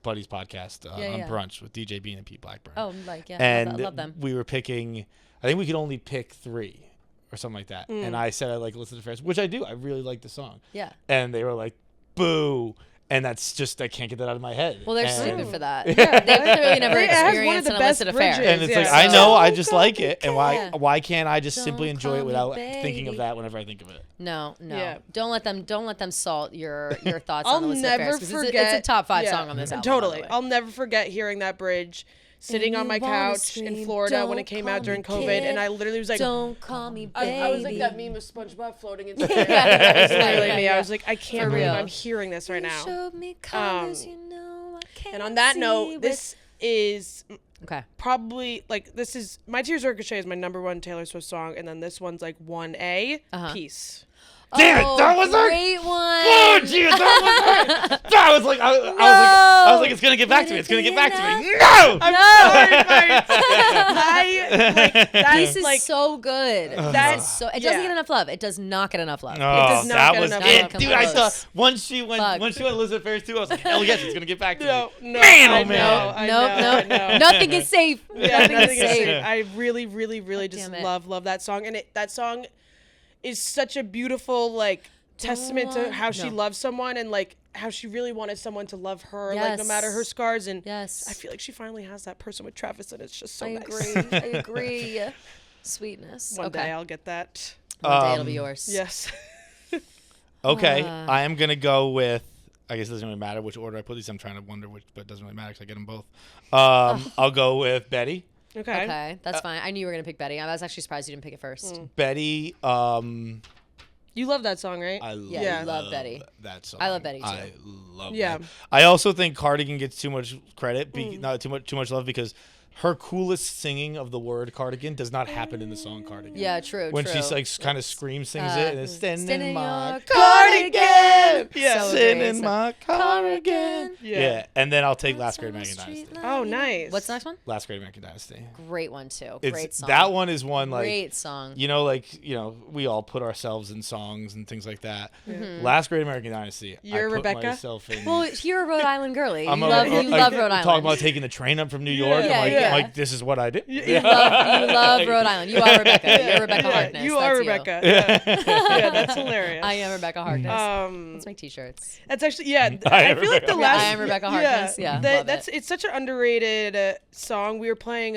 Buddy's podcast on Brunch with DJ Bean and Pete Blackburn. Oh, like and I love them. we were picking. I think we could only pick 3 or something like that. And I said I like Illicit Affairs, which I do. I really like the song. Yeah. And they were like, "Boo." And that's just, I can't get that out of my head. Well, they're And- stupid for that. Yeah, they clearly never It has one of experienced the an best illicit affair. bridges. And it's Yeah. like, I know, I just like it. And Yeah. why can't I just Don't simply enjoy call it me without thinking of baby. that whenever I think of it? No. Yeah. Don't let them salt your thoughts I'll on illicit never affairs. 'Cause forget. It's a top 5 song on this album. by Totally. the way. I'll never forget hearing that bridge, sitting on my couch in Florida when it came out during COVID, and I literally was like, Don't call me baby. I was like that meme of SpongeBob floating in space. That was literally me. I was like, I can't believe real. I'm hearing this right now. Showed me colors you know I can't And on that see note, with- this is Okay. probably this is My Tears Ricochet is my number 1 Taylor Swift song, and then this one's like 1A. Peace. Damn it, that was a great one. Oh, geez, that was I was like, I was like, it's gonna get back to me. It's gonna get back to me. No. This is so good. That's so. It doesn't get enough love. It does not get enough love. Oh, does not that get was enough it, love. dude. I Close. thought once she went Elizabeth Ferris too, I was like, hell yes, it's gonna get back to No, me. no, Man, I oh man. know, I Nope. know. Nothing is safe. Yeah, Nothing is safe. I really, really, really just damn it. love that song, and that song is such a beautiful testament to how she loves someone and how she really wanted someone to love her, no matter her scars. And Yes. I feel like she finally has that person with Travis, and it's just so I nice. agree. I agree. Sweetness. One day I'll get that. One day it'll be yours. Yes. Okay, I am gonna go with. I guess it doesn't really matter which order I put these. I'm trying to wonder which, but it doesn't really matter because I get them both. I'll go with Betty. Okay. That's fine. I knew you were gonna pick Betty. I was actually surprised you didn't pick it first. Betty. You love that song, right? I love Betty. That song. I love Betty too. I love. Yeah. That. I also think Cardigan gets too much credit, not too much love because her coolest singing of the word cardigan does not happen in the song Cardigan. Yeah, true. When true. she kind of sings it, and it's Stand in my your cardigan. Yeah. So Sitting great. in my cardigan. Yeah. Yeah. And then I'll take Last Great American Dynasty. Oh, nice. What's the next one? Last Great American Dynasty. Great one too. It's, Great song. That one is one Great song. we all put ourselves in songs and things like that. Last Great American Dynasty. You're I put Rebecca? myself in. Well, you're a Rhode Island girlie. You I'm love Rhode talking Island. about taking the train up from New York. Yeah, I'm like, yeah. Like, this is what I do. You love Rhode Island. You are Rebecca. You're Rebecca Harkness. You That's are you. Rebecca. Yeah, that's hilarious. I am Rebecca Harkness. Let's make t-shirts. That's actually I feel like the last. I am Rebecca Harkness. Yeah, love that's it. It's such an underrated song. We were playing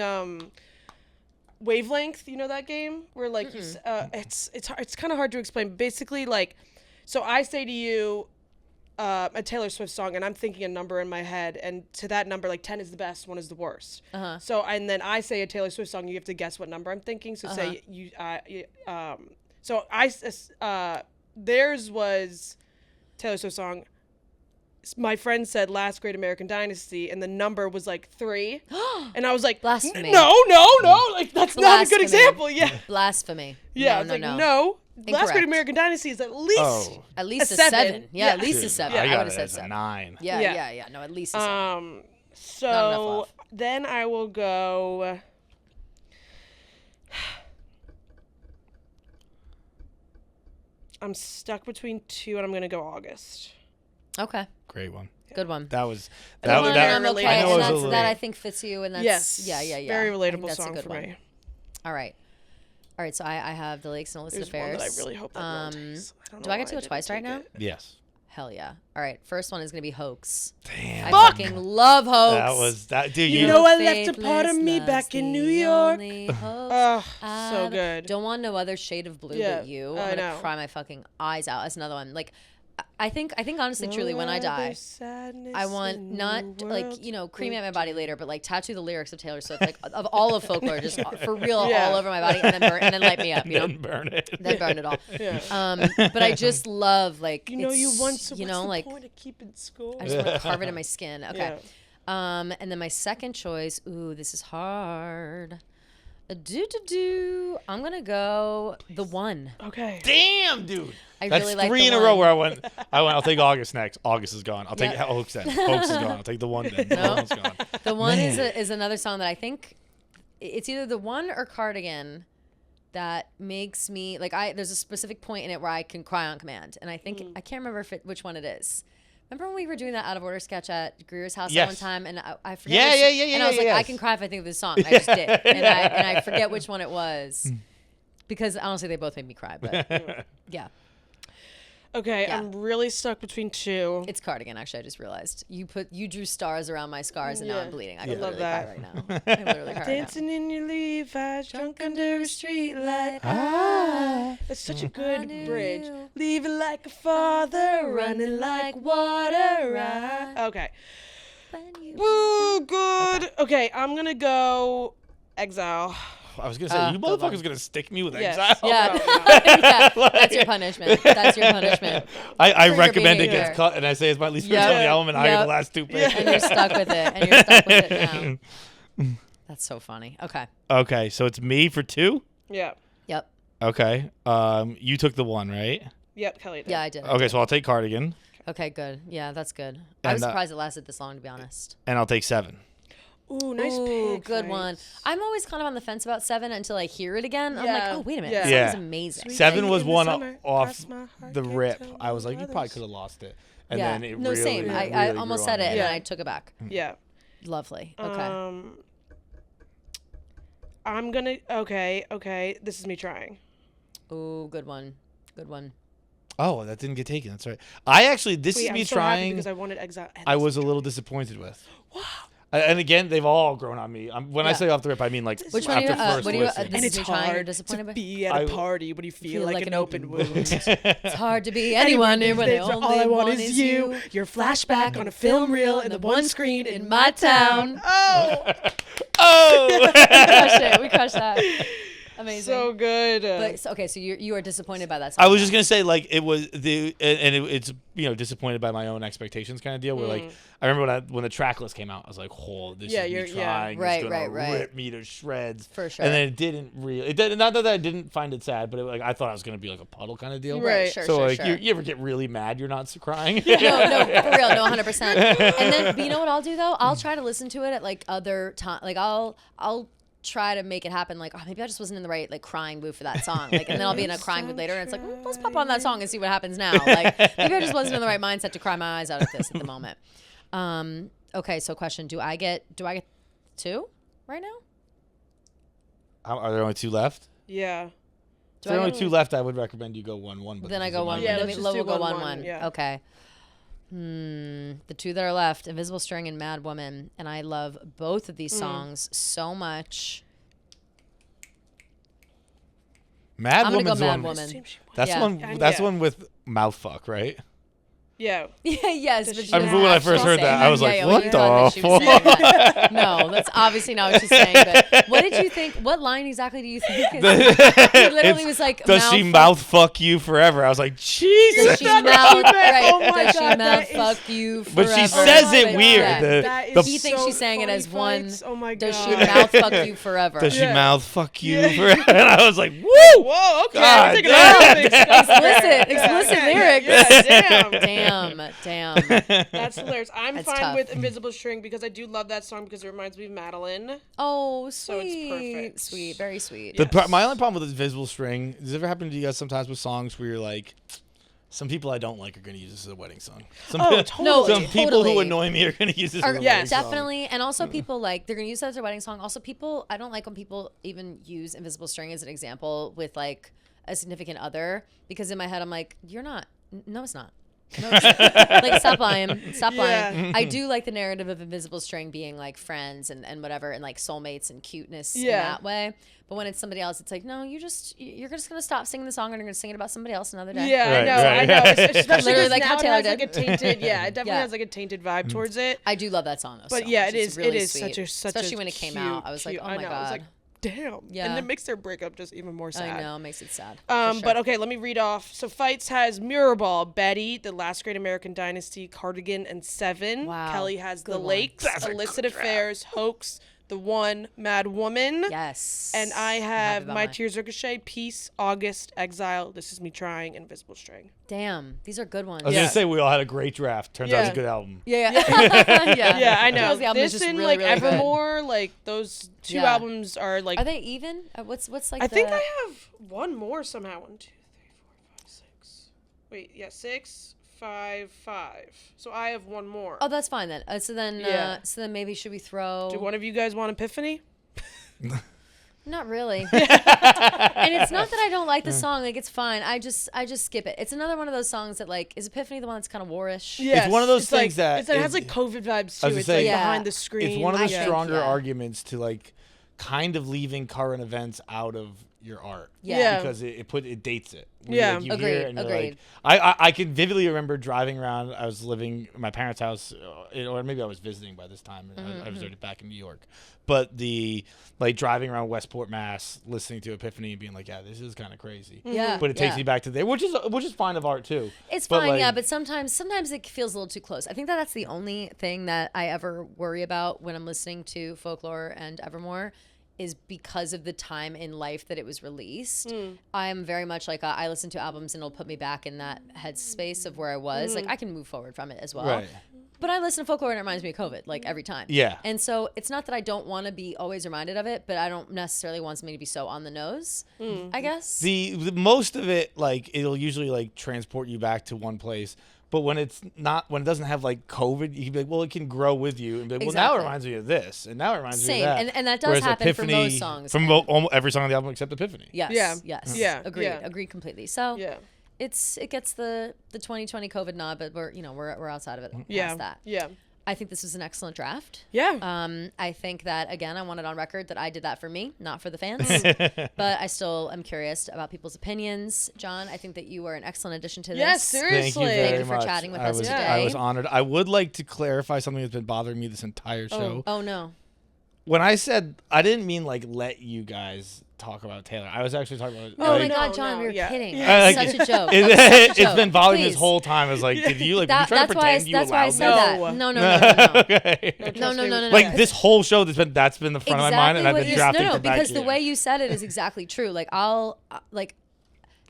Wavelength. You know that game where like it's kind of hard to explain. Basically, like, so I say to you a Taylor Swift song, and I'm thinking a number in my head, and to that number, like 10 is the best, 1 is the worst. So and then I say a Taylor Swift song, you have to guess what number I'm thinking. So say you so theirs was Taylor Swift song. My friend said Last Great American Dynasty, and the number was like 3. And I was like, Blasphemy. No, like that's not a good example. Yeah. Blasphemy. Yeah, no. Last Great Incorrect. American Dynasty is at least At least a a 7. 7. Yeah, at least a 7. I I got would have it said as a 7. 9. Yeah. No, at least a 7. Not enough So love. then I will go. I'm stuck between 2, and I'm gonna go August. Okay. Great one. Good one. That was Good one, and I'm okay, I know and it was a that I little- think fits you, and that's Yes. yeah. Very I think relatable that's a song good for one. me. All right. So I have the Lakes and Illicit There's one Affairs. that I really hope that no one takes. Do I get to go twice right now? Yes. Hell yeah. All right. First one is going to be Hoax. Damn. I fucking love Hoax. That was that, dude. You know I left a part of me back in New York. Oh, so good. Don't want no other shade of blue Yeah, but you. I I'm going know. to cry my fucking eyes out. That's another one. Like, I think honestly, truly, when I die, I want not like, you know, cream at my body later, but like tattoo the lyrics of Taylor Swift, like of all of Folklore, just for real, all over my body, and then light me up, you know, Then burn it. then burn it all. Yeah. But I just love like, You know you it's, once. So you what's know, the like point of keeping score? I just want to carve it in my skin. Okay. Yeah. And then my second choice. Ooh, this is hard. I'm gonna go The One. Okay. Damn, dude. I That's really like 3 The in One. a row where I went. I'll take August next. August is gone. I'll take Yep. Hoax then. Hoax is gone. I'll take The One then. The No. One's gone. The One Man. is another song that I think it's either The One or Cardigan that makes me like there's a specific point in it where I can cry on command, and I think I can't remember which one it is. Remember when we were doing that out of order sketch at Greer's house that one Yes. time, and I forget. Yeah. And I was like, yes. I can cry if I think of this song. I just did, and I forget which one it was, because honestly, they both made me cry. But yeah, Okay. Yeah. I'm really stuck between 2. it's Cardigan. Actually, I just realized you drew stars around my scars, and now Yeah. I'm bleeding. I I can love literally cry that. right now. I literally cry right now. Dancing in your Levi's, drunk under a street light. That's such a good bridge. Leaving like a father, running like water. Okay. Woo, good. Okay, I'm gonna go Exile. I was gonna say you good one. motherfuckers gonna stick me with Yes. Exile. Yeah, yeah. That's your punishment. That's your punishment. I your recommend it behavior. gets cut, and I say it's my least Yep. favorite on the album, and I Yep. are the last 2 picks. And you're stuck with it. Now. That's so funny. Okay. Okay, so it's me for 2. Yeah. Yep. Okay. You took The One, right? Yep, Kelly did. Yeah, I did. Okay, so I'll take Cardigan, Okay, good. Yeah, that's good. I was And, surprised it lasted this long, to be honest. and I'll take 7. Ooh, nice Ooh, pick. good Nice. one. I'm always kind of on the fence about 7 until I hear it again. I'm like, Yeah. oh, wait a minute. Yeah. This Yeah. song is amazing. 7 was In the one summer, off cross my heart, the can't rip. tell I was like, you probably others. could have lost it, and Yeah. then it No, really, same. I really almost grew said on it, me. and Yeah. I took it back. Yeah. Lovely. Okay. I'm gonna. Okay. This is me trying. Ooh, good one. Good one. Oh, that didn't get taken. That's right. I actually, this Wait, is me I'm so happy trying. because I wanted Exile. and I this was a one. little disappointed with. Wow. And again, they've all grown on me. When I Yeah. say off the rip, I mean like Which one? after first What do you? listen. This And is it's me trying. You're hard disappointed to by? be at a party when you feel like an open wound. It's hard to be anyone when they All only I want is you. Your flashback on a film reel and the one screen in my town. Oh, Oh! We crushed that. Amazing. so good. But okay, so you are disappointed by that song. I was just gonna say like it was it's disappointed by my own expectations kind of deal. Where like I remember when the track list came out, I was like, oh, this is me trying. Right, it's gonna right. rip me to shreds. For sure. And then it didn't really. It did, not that I didn't find it sad, but I thought it was gonna be like a puddle kind of deal. Right. Sure, So sure, like sure. you ever get really mad you're not crying? No, for real, no, 100%. And then, but you know what I'll do though? I'll try to listen to it at like other time. Like I'll try to make it happen. Like, oh, maybe I just wasn't in the right like crying mood for that song. Like, and then I'll be in a crying mood later, and it's like, let's pop on that song and see what happens now. Like, maybe I just wasn't in the right mindset to cry my eyes out at this at the moment. Okay, so question: Do I get 2? right now? Are there only 2 left? Yeah. If there are only 2 left, I would recommend you go 1-1. But Then I go 1-1. Yeah, Then let's we'll just do go 1-1, 1-1. yeah. Okay. The 2 that are left, Invisible String and Mad Woman. And I love both of these songs so much. Mad I'm going to go Woman's Mad one. Woman. That's Yeah. one. That's one with mouthfuck, right? Yeah. Yeah, yes. Does But she she I remember when I first heard that, I was like, yeah, what when you thought that she was saying that. No, that's obviously not what she's saying. But what did you think? What line exactly do you think? He literally was like, does she mouth fuck you forever? I was like, Jesus. Does she mouth, right. Oh my does she God, mouth that fuck you forever? But she says it But weird. yeah. He thinks she's saying it as one. Fights. Oh my God. Does she mouth fuck you forever? Does she Yeah. mouth fuck you Yeah. forever? And I was like, woo! Whoa, okay. God We're taking damn. a big step. Explicit lyrics. Yeah, Damn. That's hilarious. I'm That's fine tough. with Invisible String because I do love that song because it reminds me of Madeline. Oh, sweet. So it's perfect. Sweet, very sweet. My only problem with Invisible String, does it ever happen to you guys sometimes with songs where you're like, some people I don't like are going to use this as a wedding song. Some Oh, people, totally. Some people who Totally. annoy me are going to use this as a wedding yes. song. Definitely. And also people like, they're going to use that as their wedding song. Also people, I don't like when people even use Invisible String as an example with like a significant other, because in my head I'm like, you're not, no it's not. No, it's not. Like stop lying. Stop Yeah. lying. I do like the narrative of Invisible String being like friends and whatever and like soulmates and cuteness in Yeah. that way. But when it's somebody else, it's like, no, you're just gonna stop singing the song and you're gonna sing it about somebody else another day. Yeah, Right, I know. right. I know. Especially Literally because like now how it Taylor has like a did. tainted. Yeah, it definitely Yeah. has like a tainted vibe towards it. I do love that song though. But so yeah, much. it It's is. really It is sweet. such Especially a when it came cute, out. I was like, cute- oh I my know. I was god. like, damn. Yeah. And it makes their breakup just even more sad. I know, it makes it sad. But okay, let me read off. So Fights has Mirrorball, Betty, The Last Great American Dynasty, Cardigan, and Seven. Wow. Kelly has Good The one. Lakes, That's a Illicit good draft. Affairs, Hoax, The One, Mad Woman. Yes. And I I'm happy have about My mine. Tears Ricochet, Peace, August, Exile, This Is Me Trying, Invisible String. Damn, these are good ones. I was Yeah. going to say we all had a great draft. Turns out it's Yeah. a good album. Yeah, yeah. Yeah, I know. Girls' album is This just and really, like really good. Evermore, like those two Yeah. albums are like. Are they even? What's like? I think I have one more somehow. 1, 2, 3, 4, 5, 6. Wait, yeah, 6, 5, 5. So I have one more. Oh, that's fine then. So Yeah. then maybe should we throw? Do one of you guys want Epiphany? Not really. And it's not that I don't like the song. Like it's fine. I just skip it. It's another one of those songs that like is Epiphany the one that's kind of warish. Yes, one of those it's like- things that it has is- like COVID vibes I was too. gonna It's say, like Yeah. behind the screen. It's one of the I think, stronger yeah. arguments to like kind of leaving current events out of your art. Yeah. Because it dates it. Yeah. Like, you Agreed, hear it and you're agreed. like, I can vividly remember driving around. I was living at my parents' house, or maybe I was visiting by this time. I was already back in New York. But driving around Westport, Mass, listening to Epiphany and being like, yeah, this is kind of crazy. Yeah. But it takes yeah. me back to there, which is fine of art too. It's But, fine, like- yeah, but sometimes it feels a little too close. I think that's the only thing that I ever worry about when I'm listening to Folklore and Evermore is because of the time in life that it was released. I'm very much like I listen to albums and it'll put me back in that headspace of where I was. Like I can move forward from it as well. Right. But I listen to Folklore and it reminds me of COVID, like every time. Yeah. And so it's not that I don't want to be always reminded of it, but I don't necessarily want something to be so on the nose, I guess. The most of it, like, it'll usually like transport you back to one place. But when it doesn't have like COVID, you can be like, well, it can grow with you. And be like, well, now it Exactly. reminds me of this, and now it reminds Same, me of that. and that does Whereas happen for Epiphany, most songs. from almost every song on the album except Epiphany. Yes. Yeah. Yes. Yeah. Agreed. Yeah. Agreed completely. So Yeah. it gets the 2020 COVID nod, but we're outside of it. Yeah. Past that. Yeah. I think this is an excellent draft. Yeah. I think that again, I want it on record that I did that for me, not for the fans. But I still am curious about people's opinions. John, I think that you were an excellent addition to this. Yes, seriously. Thank you very Thank you for much. chatting with I us was, today. I was honored. I would like to clarify something that's been bothering me this entire show. Oh no. When I said, I didn't mean like let you guys talk about Taylor. I was actually talking about. Oh like, my God, No, John, no, we were yeah. kidding. Yeah. That's such a joke. It, That was such a it's joke. been bothering me Please. this whole time. I was like, did you like? Were you trying to pretend you That's why I allowed said this? that. No. No. Okay. No. Like this whole show that's been the front of my mind, and I've been drafting from back because the here. way you said it is exactly true. Like I'll like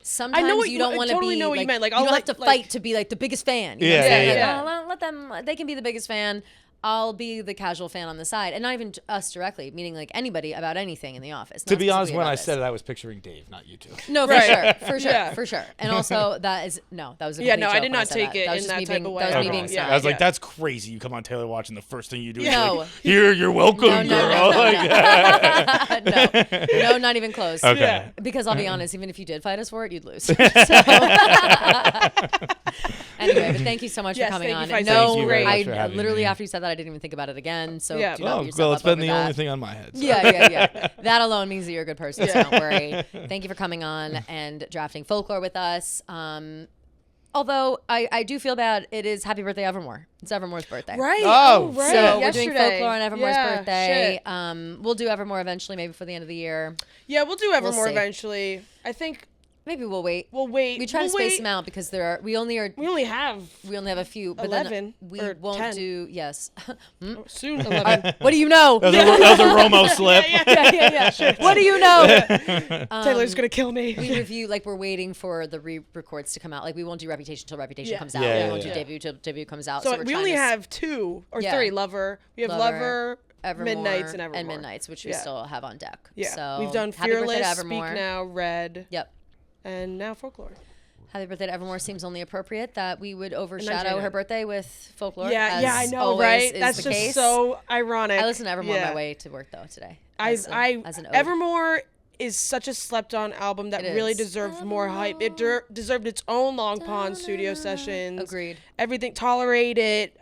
sometimes I know what you you- don't I want to totally be know what you like, meant. Like, you I'll don't let- have to like- fight to be like the biggest fan. You know Yeah, what I'm saying? yeah, Like, yeah. oh, let them. They can be the biggest fan. I'll be the casual fan on the side, and not even us directly, meaning like anybody about anything in the office. To be honest, when I said it, I was picturing Dave, not you two. No, for sure. And also, that was a complete I joke did when not said take that. it That was in just that me type being, of way. that was me being Okay. smart. I was like, that's crazy. You come on Taylor Watch, and the first thing you do is No. like, here, you're welcome, girl. No, not even close. Okay. Yeah. Because I'll be honest, even if you did fight us for it, you'd lose. So. Anyway, but thank you so much for coming on. Thank you very much for I having literally me. after you said that, I didn't even think about it again. So Yeah. do not Oh, beat yourself well, up it's been over the that. only thing on my head. So. Yeah. That alone means that you're a good person, so don't worry. Thank you for coming on and drafting Folklore with us. Although I do feel bad, it is Happy Birthday Evermore. It's Evermore's birthday. Right. Oh, right. So we're Yesterday. doing Folklore on Evermore's birthday. Shit. We'll do Evermore eventually, maybe before the end of the year. Yeah, we'll do Evermore see. eventually. I think Maybe we'll wait. we'll wait. We try to space them out because we only have a few. But 11 then we or won't 10. do yes. soon 11. What do you know? That was a Romo slip. Yeah. Sure. What do you know? Taylor's gonna kill me. We review we're waiting for the re-records to come out. Like we won't do Reputation till Reputation comes out. Yeah, we won't yeah. do Debut till Debut comes out. So we're we trying only to have 2 or Yeah. 3. Lover. We have Lover, Evermore, Midnights, and Evermore. Midnights, which we Yeah. still have on deck. Yeah. So We've done Happy Birthday to Fearless, Speak Evermore. Now, Red, Yep. and now Folklore. Happy Birthday to Evermore seems only appropriate that we would overshadow January. her birthday with Folklore. Yeah, as I know, always right? is That's the just case. so ironic. I listen to Evermore on Yeah. my way to work though today. I as an ode. Evermore is such a slept-on album that It really is. deserved more hype. It deserved its own Long Pond studio sessions. Agreed. Everything. Tolerate It.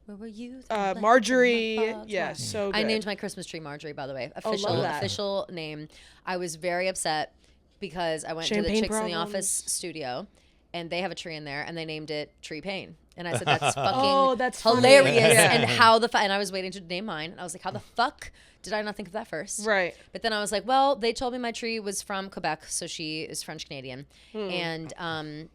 Where were you? Marjorie. Yeah, so good. I named my Christmas tree Marjorie, by the way. love that. Official name. I was very upset because I went to the Champagne Chicks in the problems. Office studio, and they have a tree in there, and they named it Tree Pain. And I said, that's fucking Oh, that's funny. hilarious. Yeah. And how the and I was waiting to name mine, and I was like, how the fuck did I not think of that first? Right. But then I was like, well, they told me my tree was from Quebec, so she is French Canadian, and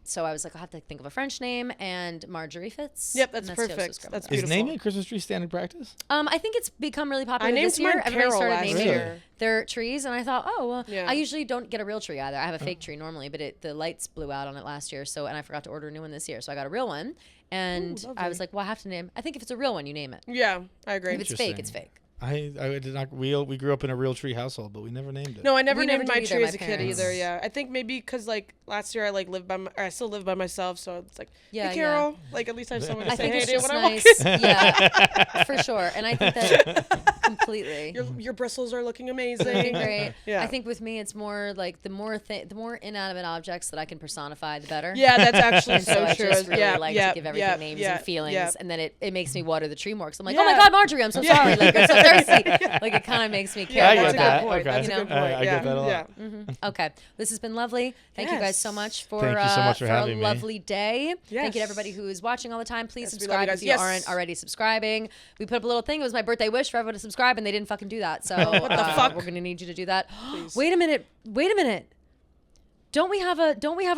so I was like, I'll have to think of a French name, and Marjorie fits. Yep, that's and perfect. Joseph's grandmother. That's Is beautiful. naming a Christmas tree standard practice? I think it's become really popular I named this year. mine Everybody Carol started last naming year. their trees, and I thought, oh, well, Yeah. I usually don't get a real tree either. I have a fake tree normally, but the lights blew out on it last year, and I forgot to order a new one this year, so I got a real one, and Ooh, I was like, well, I have to name. I think if it's a real one, you name it. Yeah, I agree. If it's fake, it's fake. I did not. We grew up in a real tree household, but we never named it. No, I never We named never my did tree either, as a my kid parents. either. Yeah, I think maybe because last year I still live by myself, so it's like, Yeah, hey Carol, at least I have someone to I say think hey it's to just when I'm nice. walking. Yeah, for sure. And I think that completely. Your bristles are looking amazing. Great. Yeah. I think with me, it's more like the more inanimate objects that I can personify, the better. Yeah, that's actually And so so I true. just really yeah, like yeah, to give everything yeah, names yeah, and feelings, yeah. and then it makes me water the tree more because I'm like, Yeah. oh my God, Marjorie, I'm so sorry. Like, I'm so thirsty. Like, it kind of makes me care Yeah, I about that's a get good that. point. Okay. That's a good You know? point. I yeah. get that a lot. Yeah. Okay, this has been lovely. Thank you guys so Yes. much for Thank you so much for having a me. lovely day. Thank you Yes. to everybody who is watching all the time. Please Yes, we love you subscribe guys. if you Yes. aren't already subscribing. We put up a little thing. It was my birthday wish for everyone to subscribe, and they didn't fucking do that. So What the fuck? We're gonna need you to do that. Please. Wait a minute. Don't we have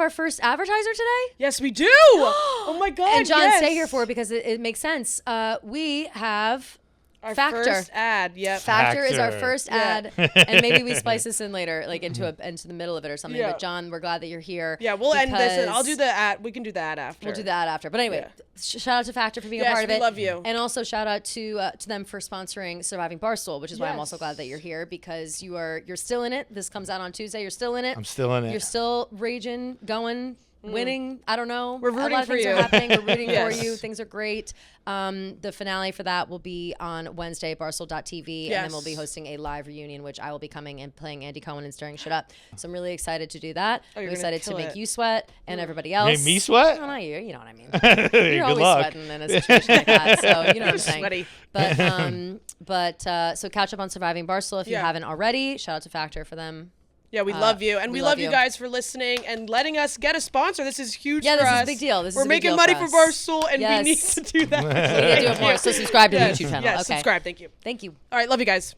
our first advertiser today? Yes, we do. Oh my God. And John, yes. stay here for it because it makes sense. We have Our Factor. first ad. Yep. Factor is our Factor. first Yeah. ad, and maybe we splice this in later, like into the middle of it or something. Yeah. But John, we're glad that you're here. Yeah, we'll end this and I'll because do the ad. We can do the ad after. We'll do that after. But anyway, shout out to Factor for being a Yes, part of we it. love you. And also shout out to them for sponsoring Surviving Barstool, which is why I'm Yes. also glad that you're here because you're still in it. This comes out on Tuesday. You're still in it. I'm still in it. You're still raging, going, winning. I don't know. We're A lot rooting of for things you. are happening. We're rooting Yes. for you. Things are great. The finale for that will be on Wednesday, Barstool.tv, and then we'll be Yes. hosting a live reunion, which I will be coming and playing Andy Cohen and stirring shit up. So I'm really excited to do that. Oh, I'm you're gonna excited to kill make it. you sweat and everybody else. Made me sweat? No, not you. You know what I mean. Good You're always luck. sweating in a situation like that, so you know what I'm saying. Sweaty. But so catch up on Surviving Barstool if you Yeah. haven't already. Shout out to Factor for them. Yeah, we love you. And we we love love you you. guys for listening and letting us get a sponsor. This is huge Yeah, for this is us. a big deal. This is We're a big making deal money for for us. Barstool, and we need Yes. to do that. We need to do it more. So subscribe to the Yes, YouTube channel. yes, Okay. subscribe. Thank you. Thank you. All right, love you guys.